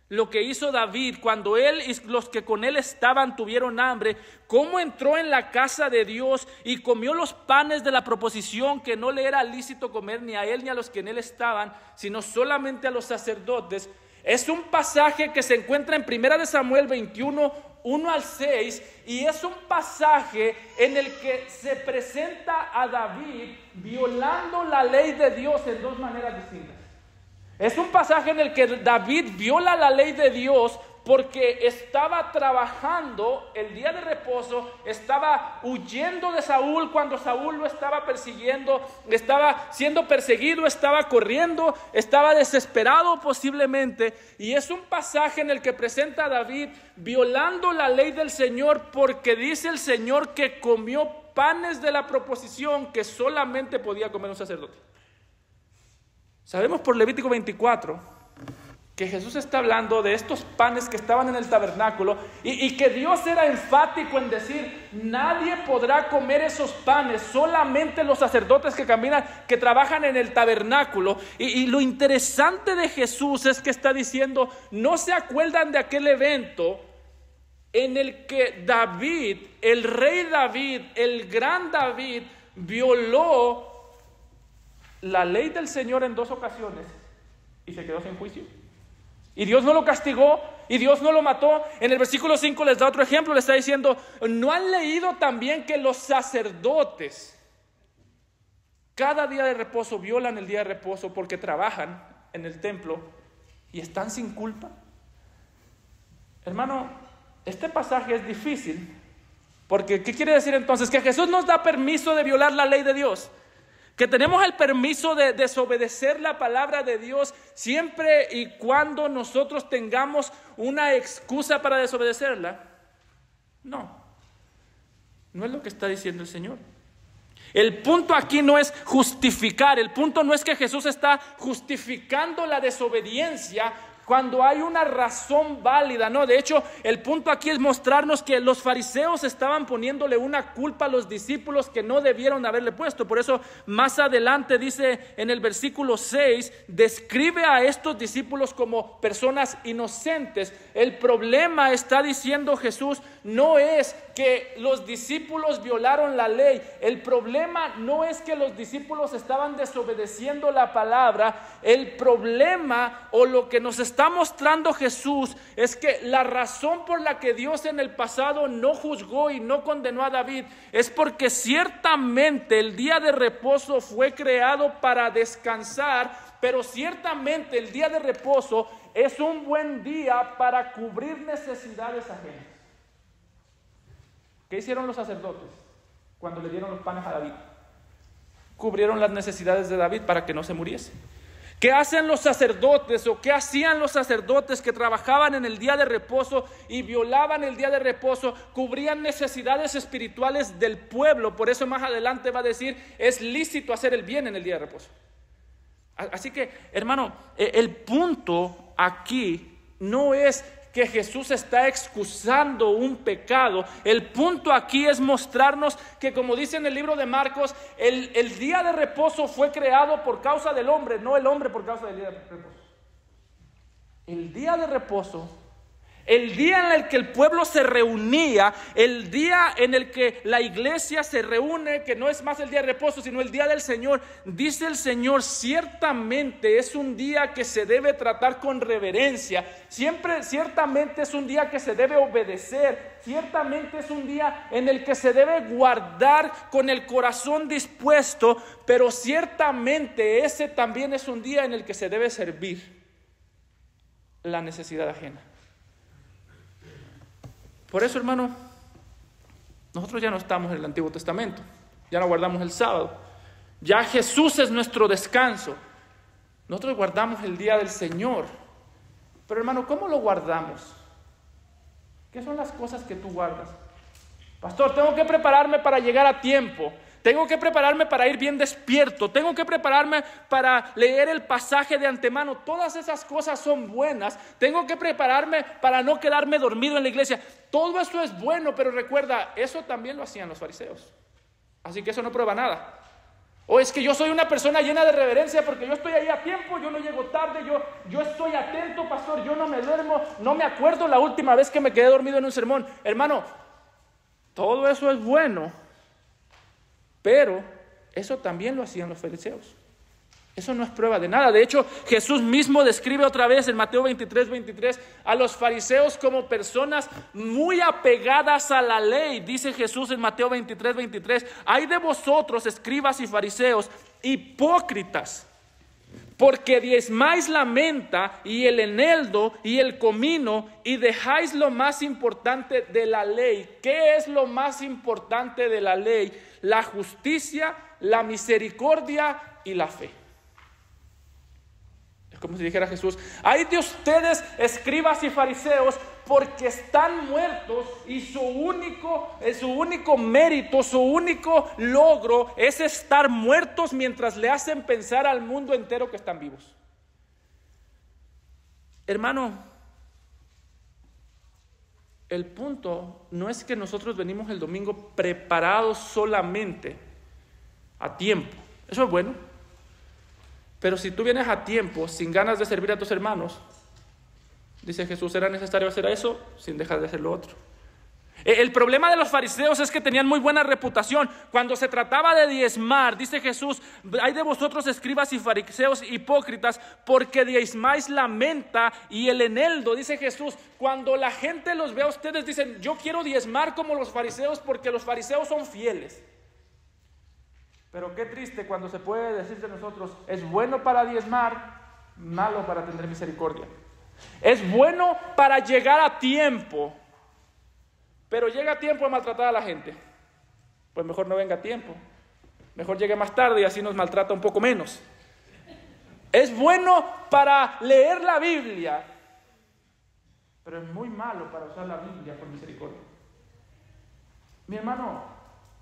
lo que hizo David cuando él y los que con él estaban tuvieron hambre? Cómo entró en la casa de Dios y comió los panes de la proposición, que no le era lícito comer ni a él ni a los que en él estaban, sino solamente a los sacerdotes. Es un pasaje que se encuentra en 1 Samuel 21, 1 al 6, y es un pasaje en el que se presenta a David violando la ley de Dios en dos maneras distintas. Es un pasaje en el que David viola la ley de Dios porque estaba trabajando el día de reposo, estaba huyendo de Saúl cuando Saúl lo estaba persiguiendo, estaba siendo perseguido, estaba corriendo, estaba desesperado posiblemente. Y es un pasaje en el que presenta a David violando la ley del Señor, porque dice el Señor que comió panes de la proposición que solamente podía comer un sacerdote. Sabemos por Levítico 24 que Jesús está hablando de estos panes que estaban en el tabernáculo y que Dios era enfático en decir: nadie podrá comer esos panes, solamente los sacerdotes que trabajan en el tabernáculo. Y lo interesante de Jesús es que está diciendo: ¿no se acuerdan de aquel evento en el que David, el rey David, el gran David, violó la ley del Señor en 2 ocasiones y se quedó sin juicio? Y Dios no lo castigó, y Dios no lo mató. En el versículo 5 les da otro ejemplo, le está diciendo: ¿no han leído también que los sacerdotes cada día de reposo violan el día de reposo porque trabajan en el templo y están sin culpa? Hermano, este pasaje es difícil, porque ¿qué quiere decir entonces? Que Jesús nos da permiso de violar la ley de Dios, que tenemos el permiso de desobedecer la palabra de Dios siempre y cuando nosotros tengamos una excusa para desobedecerla. No es lo que está diciendo el Señor. El punto aquí no es justificar, el punto no es que Jesús está justificando la desobediencia cuando hay una razón válida. No, de hecho, el punto aquí es mostrarnos que los fariseos estaban poniéndole una culpa a los discípulos que no debieron haberle puesto. Por eso más adelante dice en el versículo 6, describe a estos discípulos como personas inocentes. El problema, está diciendo Jesús, no es que los discípulos violaron la ley. El problema no es que los discípulos estaban desobedeciendo la palabra. El problema, o lo que nos está mostrando Jesús, es que la razón por la que Dios en el pasado no juzgó y no condenó a David es porque ciertamente el día de reposo fue creado para descansar, pero ciertamente el día de reposo es un buen día para cubrir necesidades ajenas. ¿Qué hicieron los sacerdotes cuando le dieron los panes a David? Cubrieron las necesidades de David para que no se muriese. ¿Qué hacen los sacerdotes, o qué hacían los sacerdotes que trabajaban en el día de reposo y violaban el día de reposo? Cubrían necesidades espirituales del pueblo. Por eso más adelante va a decir, es lícito hacer el bien en el día de reposo. Así que, hermano, el punto aquí no es que Jesús está excusando un pecado. El punto aquí es mostrarnos que, como dice en el libro de Marcos, el día de reposo fue creado por causa del hombre, no el hombre por causa del día de reposo. El día de reposo El día en el que el pueblo se reunía, el día en el que la iglesia se reúne, que no es más el día de reposo, sino el día del Señor, dice el Señor, ciertamente es un día que se debe tratar con reverencia, ciertamente es un día que se debe obedecer, ciertamente es un día en el que se debe guardar con el corazón dispuesto, pero ciertamente ese también es un día en el que se debe servir la necesidad ajena. Por eso, hermano, nosotros ya no estamos en el Antiguo Testamento, ya no guardamos el sábado, ya Jesús es nuestro descanso, nosotros guardamos el día del Señor. Pero hermano, ¿cómo lo guardamos? ¿Qué son las cosas que tú guardas? Pastor, tengo que prepararme para llegar a tiempo. Tengo que prepararme para ir bien despierto. Tengo que prepararme para leer el pasaje de antemano. Todas esas cosas son buenas. Tengo que prepararme para no quedarme dormido en la iglesia. Todo eso es bueno, pero recuerda, eso también lo hacían los fariseos. Así que eso no prueba nada. O es que yo soy una persona llena de reverencia porque yo estoy ahí a tiempo, yo no llego tarde, yo estoy atento, pastor, yo no me duermo, no me acuerdo la última vez que me quedé dormido en un sermón. Hermano, todo eso es bueno. Pero eso también lo hacían los fariseos. Eso no es prueba de nada. De hecho, Jesús mismo describe otra vez en Mateo 23 a los fariseos como personas muy apegadas a la ley. Dice Jesús en Mateo 23: hay de vosotros, escribas y fariseos, hipócritas, porque diezmáis la menta y el eneldo y el comino y dejáis lo más importante de la ley. ¿Qué es lo más importante de la ley? La justicia, la misericordia y la fe. Es como si dijera Jesús: ay de ustedes, escribas y fariseos, porque están muertos y su único mérito, su único logro es estar muertos mientras le hacen pensar al mundo entero que están vivos. Hermano, el punto no es que nosotros venimos el domingo preparados solamente a tiempo. Eso es bueno. Pero si tú vienes a tiempo sin ganas de servir a tus hermanos, dice Jesús, era necesario hacer eso sin dejar de hacer lo otro. El problema de los fariseos es que tenían muy buena reputación. Cuando se trataba de diezmar, dice Jesús, hay de vosotros, escribas y fariseos hipócritas, porque diezmáis la menta y el eneldo. Dice Jesús, cuando la gente los ve a ustedes, dicen, yo quiero diezmar como los fariseos porque los fariseos son fieles. Pero qué triste cuando se puede decir de nosotros, es bueno para diezmar, malo para tener misericordia. Es bueno para llegar a tiempo, pero llega a tiempo a maltratar a la gente. Pues mejor no venga a tiempo, mejor llegue más tarde y así nos maltrata un poco menos. Es bueno para leer la Biblia, pero es muy malo para usar la Biblia por misericordia. Mi hermano,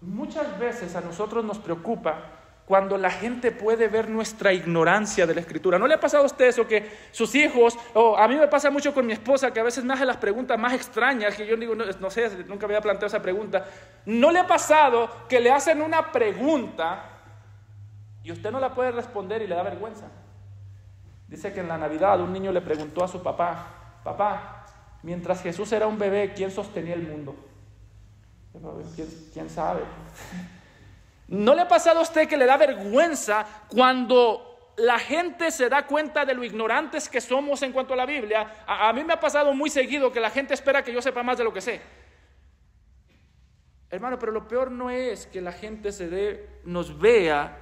muchas veces a nosotros nos preocupa cuando la gente puede ver nuestra ignorancia de la Escritura. ¿No le ha pasado a usted eso que sus hijos, o a mí me pasa mucho con mi esposa, que a veces me hace las preguntas más extrañas, que yo digo, no sé, nunca me había planteado esa pregunta? ¿No le ha pasado que le hacen una pregunta y usted no la puede responder y le da vergüenza? Dice que en la Navidad un niño le preguntó a su papá, papá, mientras Jesús era un bebé, ¿quién sostenía el mundo? ¿Quién sabe? ¿No le ha pasado a usted que le da vergüenza cuando la gente se da cuenta de lo ignorantes que somos en cuanto a la Biblia? A mí me ha pasado muy seguido que la gente espera que yo sepa más de lo que sé. Hermano, pero lo peor no es que la gente nos vea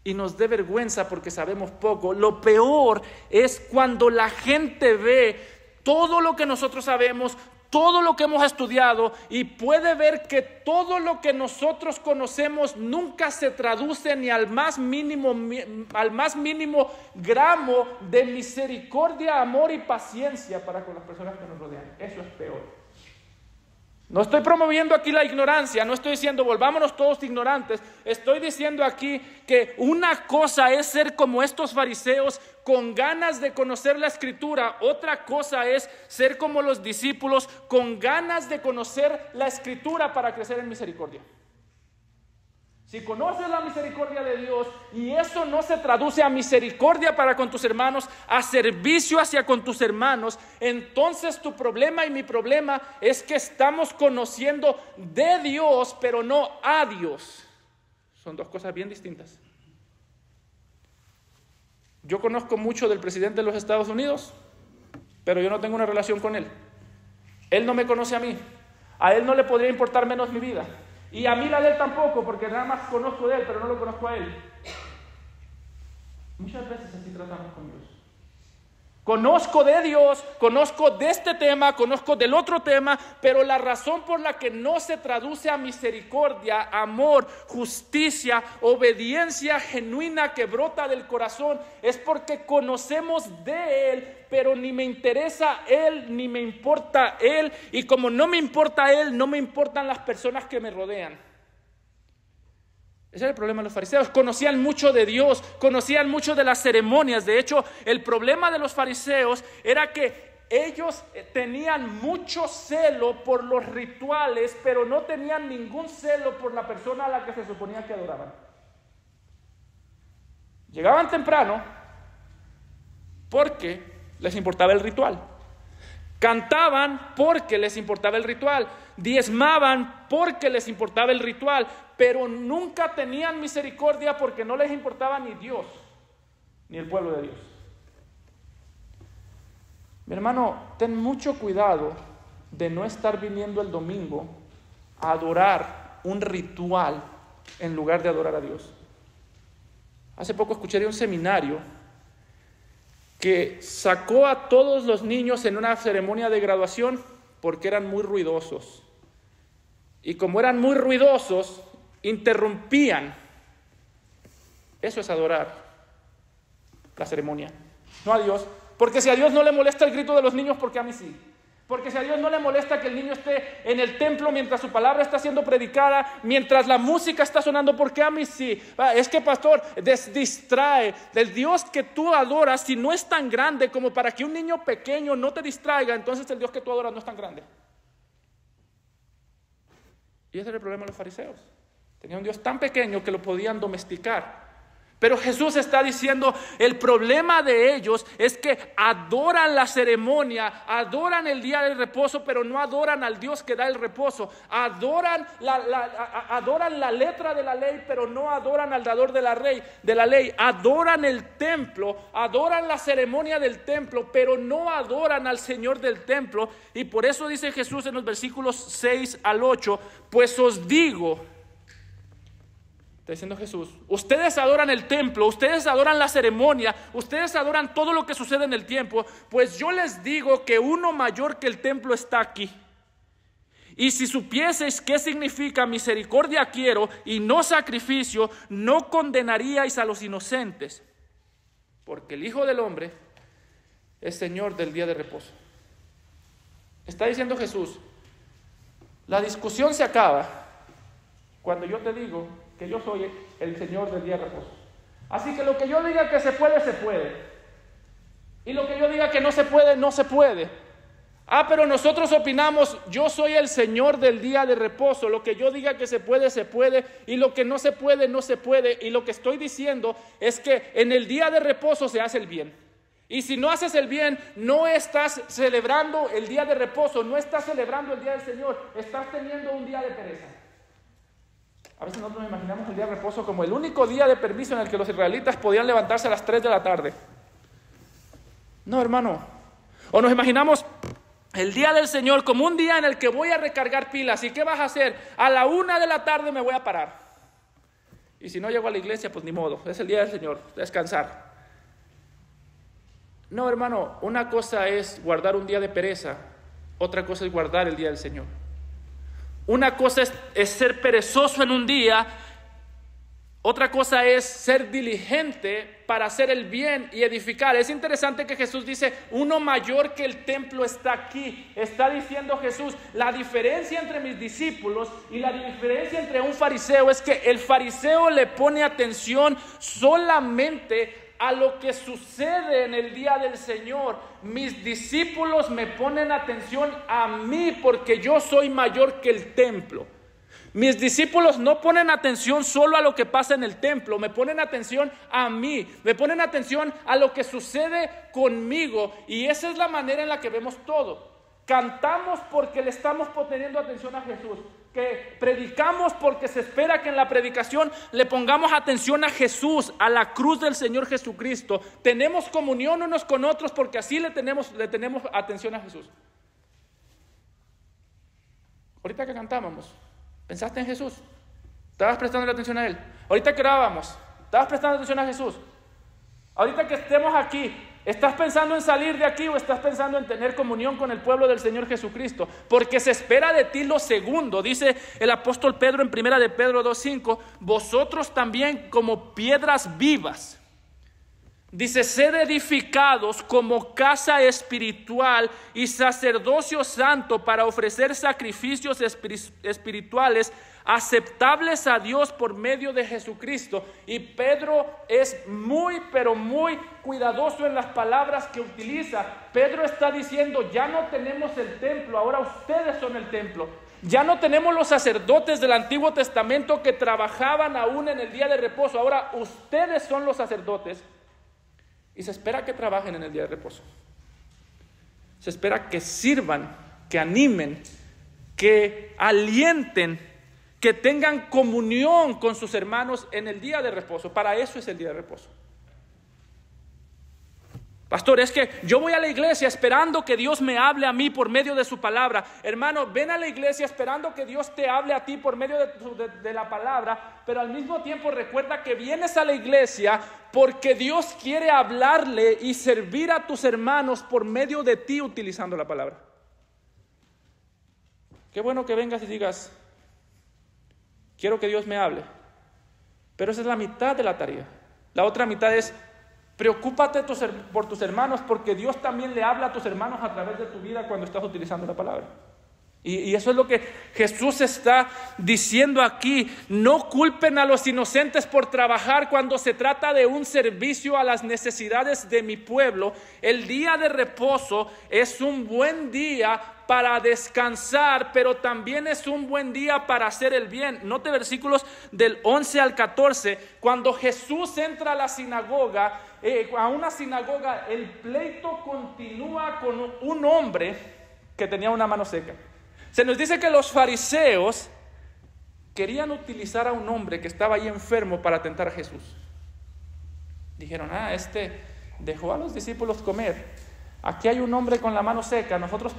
y nos dé vergüenza porque sabemos poco. Lo peor es cuando la gente ve todo lo que nosotros sabemos, todo lo que hemos estudiado, y puede ver que todo lo que nosotros conocemos nunca se traduce ni al más mínimo gramo de misericordia, amor y paciencia para con las personas que nos rodean. Eso es peor. No estoy promoviendo aquí la ignorancia, no estoy diciendo volvámonos todos ignorantes. Estoy diciendo aquí que una cosa es ser como estos fariseos con ganas de conocer la Escritura. Otra cosa es ser como los discípulos con ganas de conocer la Escritura para crecer en misericordia. Si conoces la misericordia de Dios y eso no se traduce a misericordia para con tus hermanos, a servicio hacia con tus hermanos, entonces tu problema y mi problema es que estamos conociendo de Dios, pero no a Dios. Son dos cosas bien distintas. Yo conozco mucho del presidente de los Estados Unidos, pero yo no tengo una relación con él. Él no me conoce a mí. A él no le podría importar menos mi vida. Y a mí la de él tampoco, porque nada más conozco de él, pero no lo conozco a él. Muchas veces así tratamos con Dios. Conozco de Dios, conozco de este tema, conozco del otro tema, pero la razón por la que no se traduce a misericordia, amor, justicia, obediencia genuina que brota del corazón es porque conocemos de Él, pero ni me interesa Él, ni me importa Él, y como no me importa Él, no me importan las personas que me rodean. Ese era el problema de los fariseos. Conocían mucho de Dios, conocían mucho de las ceremonias. De hecho, el problema de los fariseos era que ellos tenían mucho celo por los rituales, pero no tenían ningún celo por la persona a la que se suponía que adoraban. Llegaban temprano porque les importaba el ritual. Cantaban porque les importaba el ritual. Diezmaban porque les importaba el ritual. Pero nunca tenían misericordia porque no les importaba ni Dios, ni el pueblo de Dios. Mi hermano, ten mucho cuidado de no estar viniendo el domingo a adorar un ritual en lugar de adorar a Dios. Hace poco escuché de un seminario que sacó a todos los niños en una ceremonia de graduación porque eran muy ruidosos. Y como eran muy ruidosos, interrumpían. Eso es adorar la ceremonia, no a Dios. Porque si a Dios no le molesta el grito de los niños, ¿por qué a mí sí? Porque si a Dios no le molesta que el niño esté en el templo mientras su palabra está siendo predicada, mientras la música está sonando, ¿por qué a mí sí? Es que, pastor, distrae. El Dios que tú adoras, si no es tan grande como para que un niño pequeño no te distraiga, entonces el Dios que tú adoras no es tan grande. Y ese era el problema de los fariseos. Tenía un Dios tan pequeño que lo podían domesticar. Pero Jesús está diciendo, el problema de ellos es que adoran la ceremonia, adoran el día del reposo, pero no adoran al Dios que da el reposo. Adoran la letra de la ley, pero no adoran al dador de la ley. Adoran el templo, adoran la ceremonia del templo, pero no adoran al Señor del templo. Y por eso dice Jesús en los versículos 6 al 8, pues os digo... Está diciendo Jesús, ustedes adoran el templo, ustedes adoran la ceremonia, ustedes adoran todo lo que sucede en el tiempo, pues yo les digo que uno mayor que el templo está aquí. Y si supieseis qué significa misericordia quiero y no sacrificio, no condenaríais a los inocentes, porque el Hijo del Hombre es Señor del día de reposo. Está diciendo Jesús, la discusión se acaba cuando yo te digo que yo soy el Señor del día de reposo. Así que lo que yo diga que se puede, se puede. Y lo que yo diga que no se puede, no se puede. Pero nosotros opinamos, yo soy el Señor del día de reposo. Lo que yo diga que se puede, se puede. Y lo que no se puede, no se puede. Y lo que estoy diciendo es que en el día de reposo se hace el bien. Y si no haces el bien, no estás celebrando el día de reposo, no estás celebrando el día del Señor, estás teniendo un día de pereza. A veces nosotros nos imaginamos el día de reposo como el único día de permiso en el que los israelitas podían levantarse a las 3 de la tarde. No, hermano. O nos imaginamos el día del Señor como un día en el que voy a recargar pilas. ¿Y qué vas a hacer? A la 1 de la tarde me voy a parar. Y si no llego a la iglesia, pues ni modo. Es el día del Señor, descansar. No, hermano. Una cosa es guardar un día de pereza. Otra cosa es guardar el día del Señor. Una cosa es ser perezoso en un día, otra cosa es ser diligente para hacer el bien y edificar. Es interesante que Jesús dice, uno mayor que el templo está aquí. Está diciendo Jesús, la diferencia entre mis discípulos y la diferencia entre un fariseo es que el fariseo le pone atención solamente a lo que sucede en el día del Señor. Mis discípulos me ponen atención a mí porque yo soy mayor que el templo. Mis discípulos no ponen atención solo a lo que pasa en el templo, me ponen atención a mí, me ponen atención a lo que sucede conmigo. Y esa es la manera en la que vemos todo. Cantamos porque le estamos poniendo atención a Jesús. Que predicamos porque se espera que en la predicación le pongamos atención a Jesús, a la cruz del Señor Jesucristo. Tenemos comunión unos con otros porque así le tenemos atención a Jesús. Ahorita que cantábamos, ¿pensaste en Jesús? ¿Estabas prestando atención a Él? Ahorita que orábamos, ¿estabas prestando atención a Jesús? Ahorita que estemos aquí, ¿estás pensando en salir de aquí o estás pensando en tener comunión con el pueblo del Señor Jesucristo? Porque se espera de ti lo segundo. Dice el apóstol Pedro en 1 de Pedro 2:5, vosotros también como piedras vivas. Dice, sed edificados como casa espiritual y sacerdocio santo para ofrecer sacrificios espirituales aceptables a Dios por medio de Jesucristo. Y Pedro es pero muy cuidadoso en las palabras que utiliza. Pedro está diciendo, ya no tenemos el templo, ahora ustedes son el templo. Ya no tenemos los sacerdotes del Antiguo Testamento que trabajaban aún en el día de reposo, ahora ustedes son los sacerdotes. Y se espera que trabajen en el día de reposo. Se espera que sirvan, que animen, que alienten, que tengan comunión con sus hermanos en el día de reposo. Para eso es el día de reposo. Pastor, es que yo voy a la iglesia esperando que Dios me hable a mí por medio de su palabra. Hermano, ven a la iglesia esperando que Dios te hable a ti por medio de la palabra, pero al mismo tiempo recuerda que vienes a la iglesia porque Dios quiere hablarle y servir a tus hermanos por medio de ti utilizando la palabra. Qué bueno que vengas y digas, quiero que Dios me hable, pero esa es la mitad de la tarea. La otra mitad es, preocúpate por tus hermanos, porque Dios también le habla a tus hermanos a través de tu vida cuando estás utilizando la palabra. Y eso es lo que Jesús está diciendo aquí. No culpen a los inocentes por trabajar cuando se trata de un servicio a las necesidades de mi pueblo. El día de reposo es un buen día para descansar, pero también es un buen día para hacer el bien. Note versículos del 11 al 14. Cuando Jesús entra a la sinagoga, a una sinagoga, el pleito continúa con un hombre que tenía una mano seca. Se nos dice que los fariseos querían utilizar a un hombre que estaba ahí enfermo para tentar a Jesús. Dijeron, dejó a los discípulos comer. Aquí hay un hombre con la mano seca, nosotros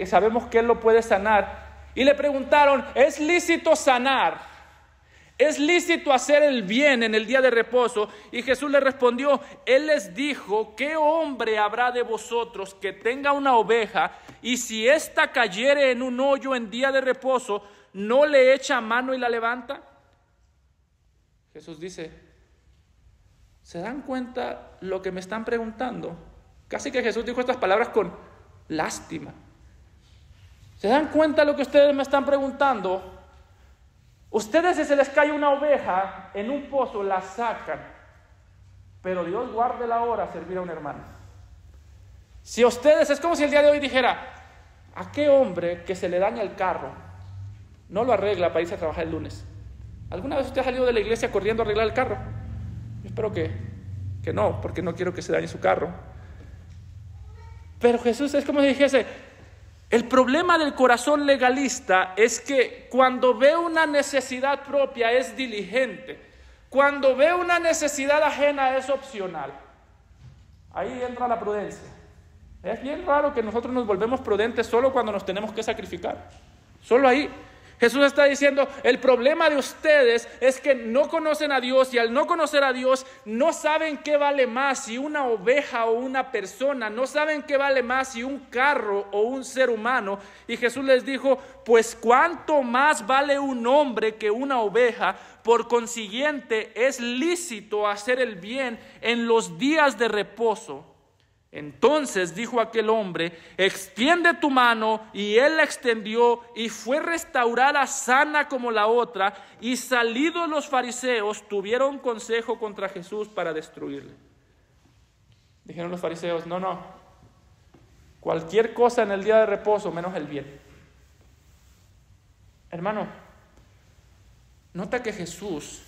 sabemos que él lo puede sanar. Y le preguntaron, ¿es lícito sanar? ¿Es lícito hacer el bien en el día de reposo? Y Jesús le respondió, Él les dijo, ¿qué hombre habrá de vosotros que tenga una oveja y si ésta cayere en un hoyo en día de reposo, no le echa mano y la levanta? Jesús dice, ¿se dan cuenta lo que me están preguntando? Casi que Jesús dijo estas palabras con lástima. ¿Se dan cuenta lo que ustedes me están preguntando? Ustedes, si se les cae una oveja en un pozo, la sacan, pero Dios guarde la hora a servir a un hermano. Si ustedes, es como si el día de hoy dijera, ¿a qué hombre que se le daña el carro no lo arregla para irse a trabajar el lunes? ¿Alguna vez usted ha salido de la iglesia corriendo a arreglar el carro? Yo espero que no, porque no quiero que se dañe su carro. Pero Jesús es como si dijese, el problema del corazón legalista es que cuando ve una necesidad propia es diligente. Cuando ve una necesidad ajena es opcional. Ahí entra la prudencia. Es bien raro que nosotros nos volvemos prudentes solo cuando nos tenemos que sacrificar. Solo ahí. Jesús está diciendo, el problema de ustedes es que no conocen a Dios y al no conocer a Dios no saben qué vale más, si una oveja o una persona, no saben qué vale más, si un carro o un ser humano. Y Jesús les dijo, pues cuánto más vale un hombre que una oveja. Por consiguiente es lícito hacer el bien en los días de reposo. Entonces dijo aquel hombre, extiende tu mano, y él la extendió y fue restaurada sana como la otra. Y salidos los fariseos tuvieron consejo contra Jesús para destruirle. Dijeron los fariseos, no, cualquier cosa en el día de reposo menos el bien. Hermano, Nota que Jesús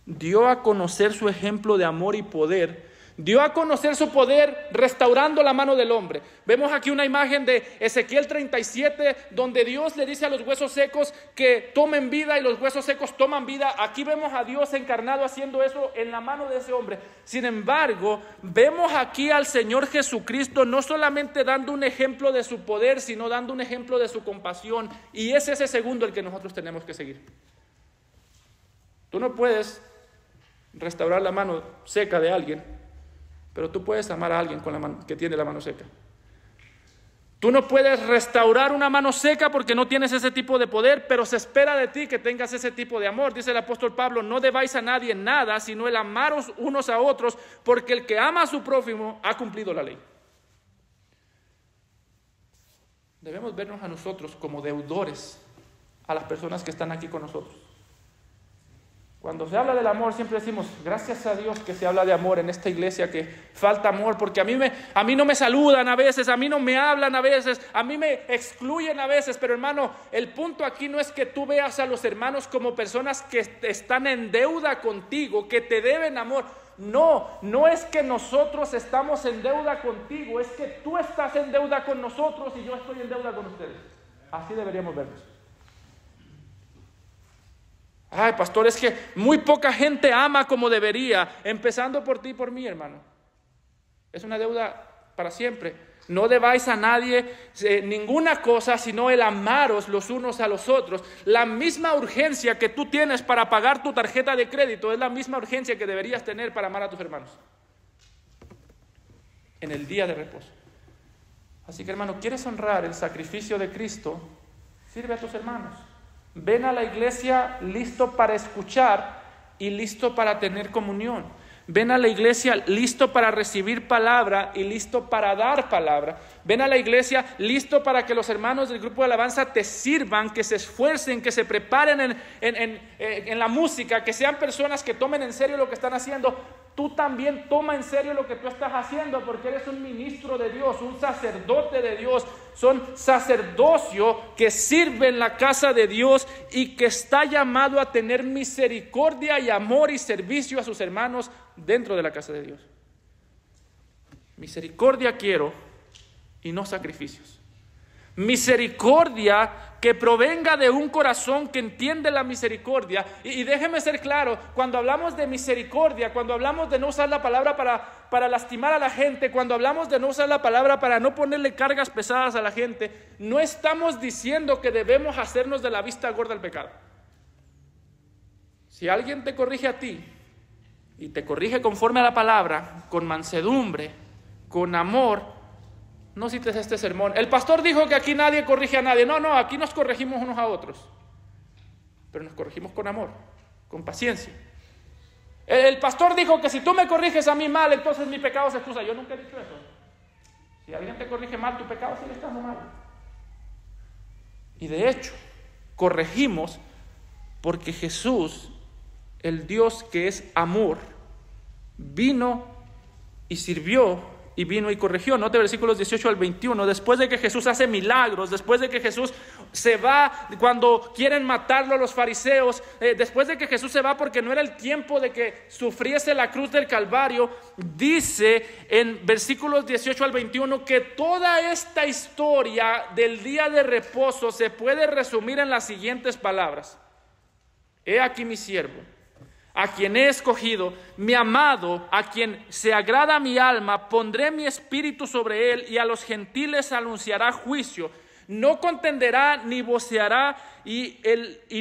dio a conocer su ejemplo de amor y poder. Dio a conocer su poder restaurando la mano del hombre. Vemos aquí una imagen de Ezequiel 37, donde Dios le dice a los huesos secos que tomen vida y los huesos secos toman vida. Aquí vemos a Dios encarnado haciendo eso en la mano de ese hombre. Sin embargo, vemos aquí al Señor Jesucristo no solamente dando un ejemplo de su poder, sino dando un ejemplo de su compasión. Y es ese segundo el que nosotros tenemos que seguir. Tú no puedes restaurar la mano seca de alguien, pero tú puedes amar a alguien con la mano, que tiene la mano seca. Tú no puedes restaurar una mano seca porque no tienes ese tipo de poder, pero se espera de ti que tengas ese tipo de amor. Dice el apóstol Pablo, no debáis a nadie nada, sino el amaros unos a otros, porque el que ama a su prójimo ha cumplido la ley. Debemos vernos a nosotros como deudores a las personas que están aquí con nosotros. Cuando se habla del amor siempre decimos, gracias a Dios que se habla de amor en esta iglesia, que falta amor, porque a mí no me saludan a veces, a mí no me hablan a veces, a mí me excluyen a veces, pero hermano, el punto aquí no es que tú veas a los hermanos como personas que están en deuda contigo, que te deben amor. No es que nosotros estamos en deuda contigo, es que tú estás en deuda con nosotros y yo estoy en deuda con ustedes. Así deberíamos vernos. Ay, pastor, es que muy poca gente ama como debería, empezando por ti y por mí, hermano. Es una deuda para siempre. No debáis a nadie ninguna cosa, sino el amaros los unos a los otros. La misma urgencia que tú tienes para pagar tu tarjeta de crédito es la misma urgencia que deberías tener para amar a tus hermanos en el día de reposo. Así que, hermano, ¿quieres honrar el sacrificio de Cristo? Sirve a tus hermanos. Ven a la iglesia listo para escuchar y listo para tener comunión. Ven a la iglesia listo para recibir palabra y listo para dar palabra. Ven a la iglesia listo para que los hermanos del grupo de alabanza te sirvan, que se esfuercen, que se preparen en la música, que sean personas que tomen en serio lo que están haciendo. Tú también toma en serio lo que tú estás haciendo, porque eres un ministro de Dios, un sacerdote de Dios. Son sacerdocio que sirve en la casa de Dios y que está llamado a tener misericordia y amor y servicio a sus hermanos dentro de la casa de Dios. Misericordia quiero y no sacrificios. Misericordia que provenga de un corazón que entiende la misericordia. Y déjeme ser claro, cuando hablamos de misericordia, cuando hablamos de no usar la palabra para lastimar a la gente, cuando hablamos de no usar la palabra para no ponerle cargas pesadas a la gente, no estamos diciendo que debemos hacernos de la vista gorda al pecado. Si alguien te corrige a ti y te corrige conforme a la palabra, con mansedumbre, con amor, no cites este sermón. El pastor dijo que aquí nadie corrige a nadie. No, aquí nos corregimos unos a otros. Pero nos corregimos con amor, con paciencia. El pastor dijo que si tú me corriges a mí mal, entonces mi pecado se excusa. Yo nunca he dicho eso. Si alguien te corrige mal, tu pecado sigue estando mal. Y de hecho, corregimos porque Jesús, el Dios que es amor, vino y sirvió y vino y corrigió. Note versículos 18 al 21. Después de que Jesús hace milagros, después de que Jesús se va cuando quieren matarlo los fariseos, después de que Jesús se va porque no era el tiempo de que sufriese la cruz del Calvario, dice en versículos 18 al 21 que toda esta historia del día de reposo se puede resumir en las siguientes palabras: he aquí mi siervo, a quien he escogido, mi amado, a quien se agrada mi alma, pondré mi espíritu sobre él y a los gentiles anunciará juicio. No contenderá ni voceará y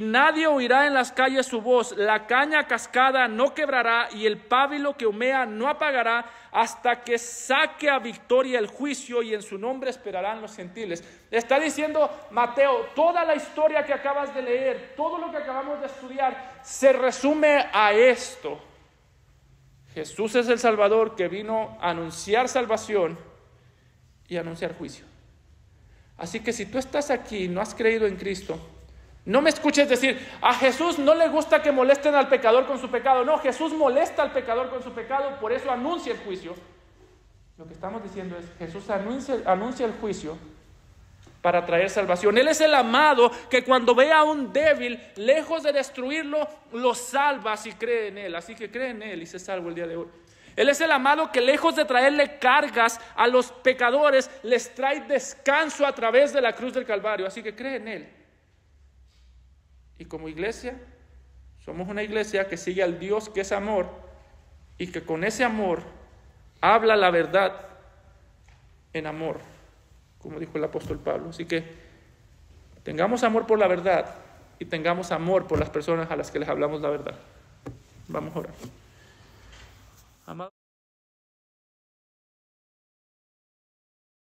nadie oirá en las calles su voz. La caña cascada no quebrará y el pábilo que humea no apagará hasta que saque a victoria el juicio, y en su nombre esperarán los gentiles. Está diciendo Mateo, toda la historia que acabas de leer, todo lo que acabamos de estudiar, se resume a esto: Jesús es el Salvador que vino a anunciar salvación y a anunciar juicio. Así que si tú estás aquí y no has creído en Cristo, no me escuches decir, a Jesús no le gusta que molesten al pecador con su pecado. No, Jesús molesta al pecador con su pecado, por eso anuncia el juicio. Lo que estamos diciendo es, Jesús anuncia el juicio para traer salvación. Él es el amado que cuando ve a un débil, lejos de destruirlo, lo salva si cree en Él. Así que cree en Él y se salva el día de hoy. Él es el amado que lejos de traerle cargas a los pecadores, les trae descanso a través de la cruz del Calvario. Así que cree en Él. Y como iglesia, somos una iglesia que sigue al Dios que es amor y que con ese amor habla la verdad en amor, como dijo el apóstol Pablo. Así que tengamos amor por la verdad y tengamos amor por las personas a las que les hablamos la verdad. Vamos a orar. Amado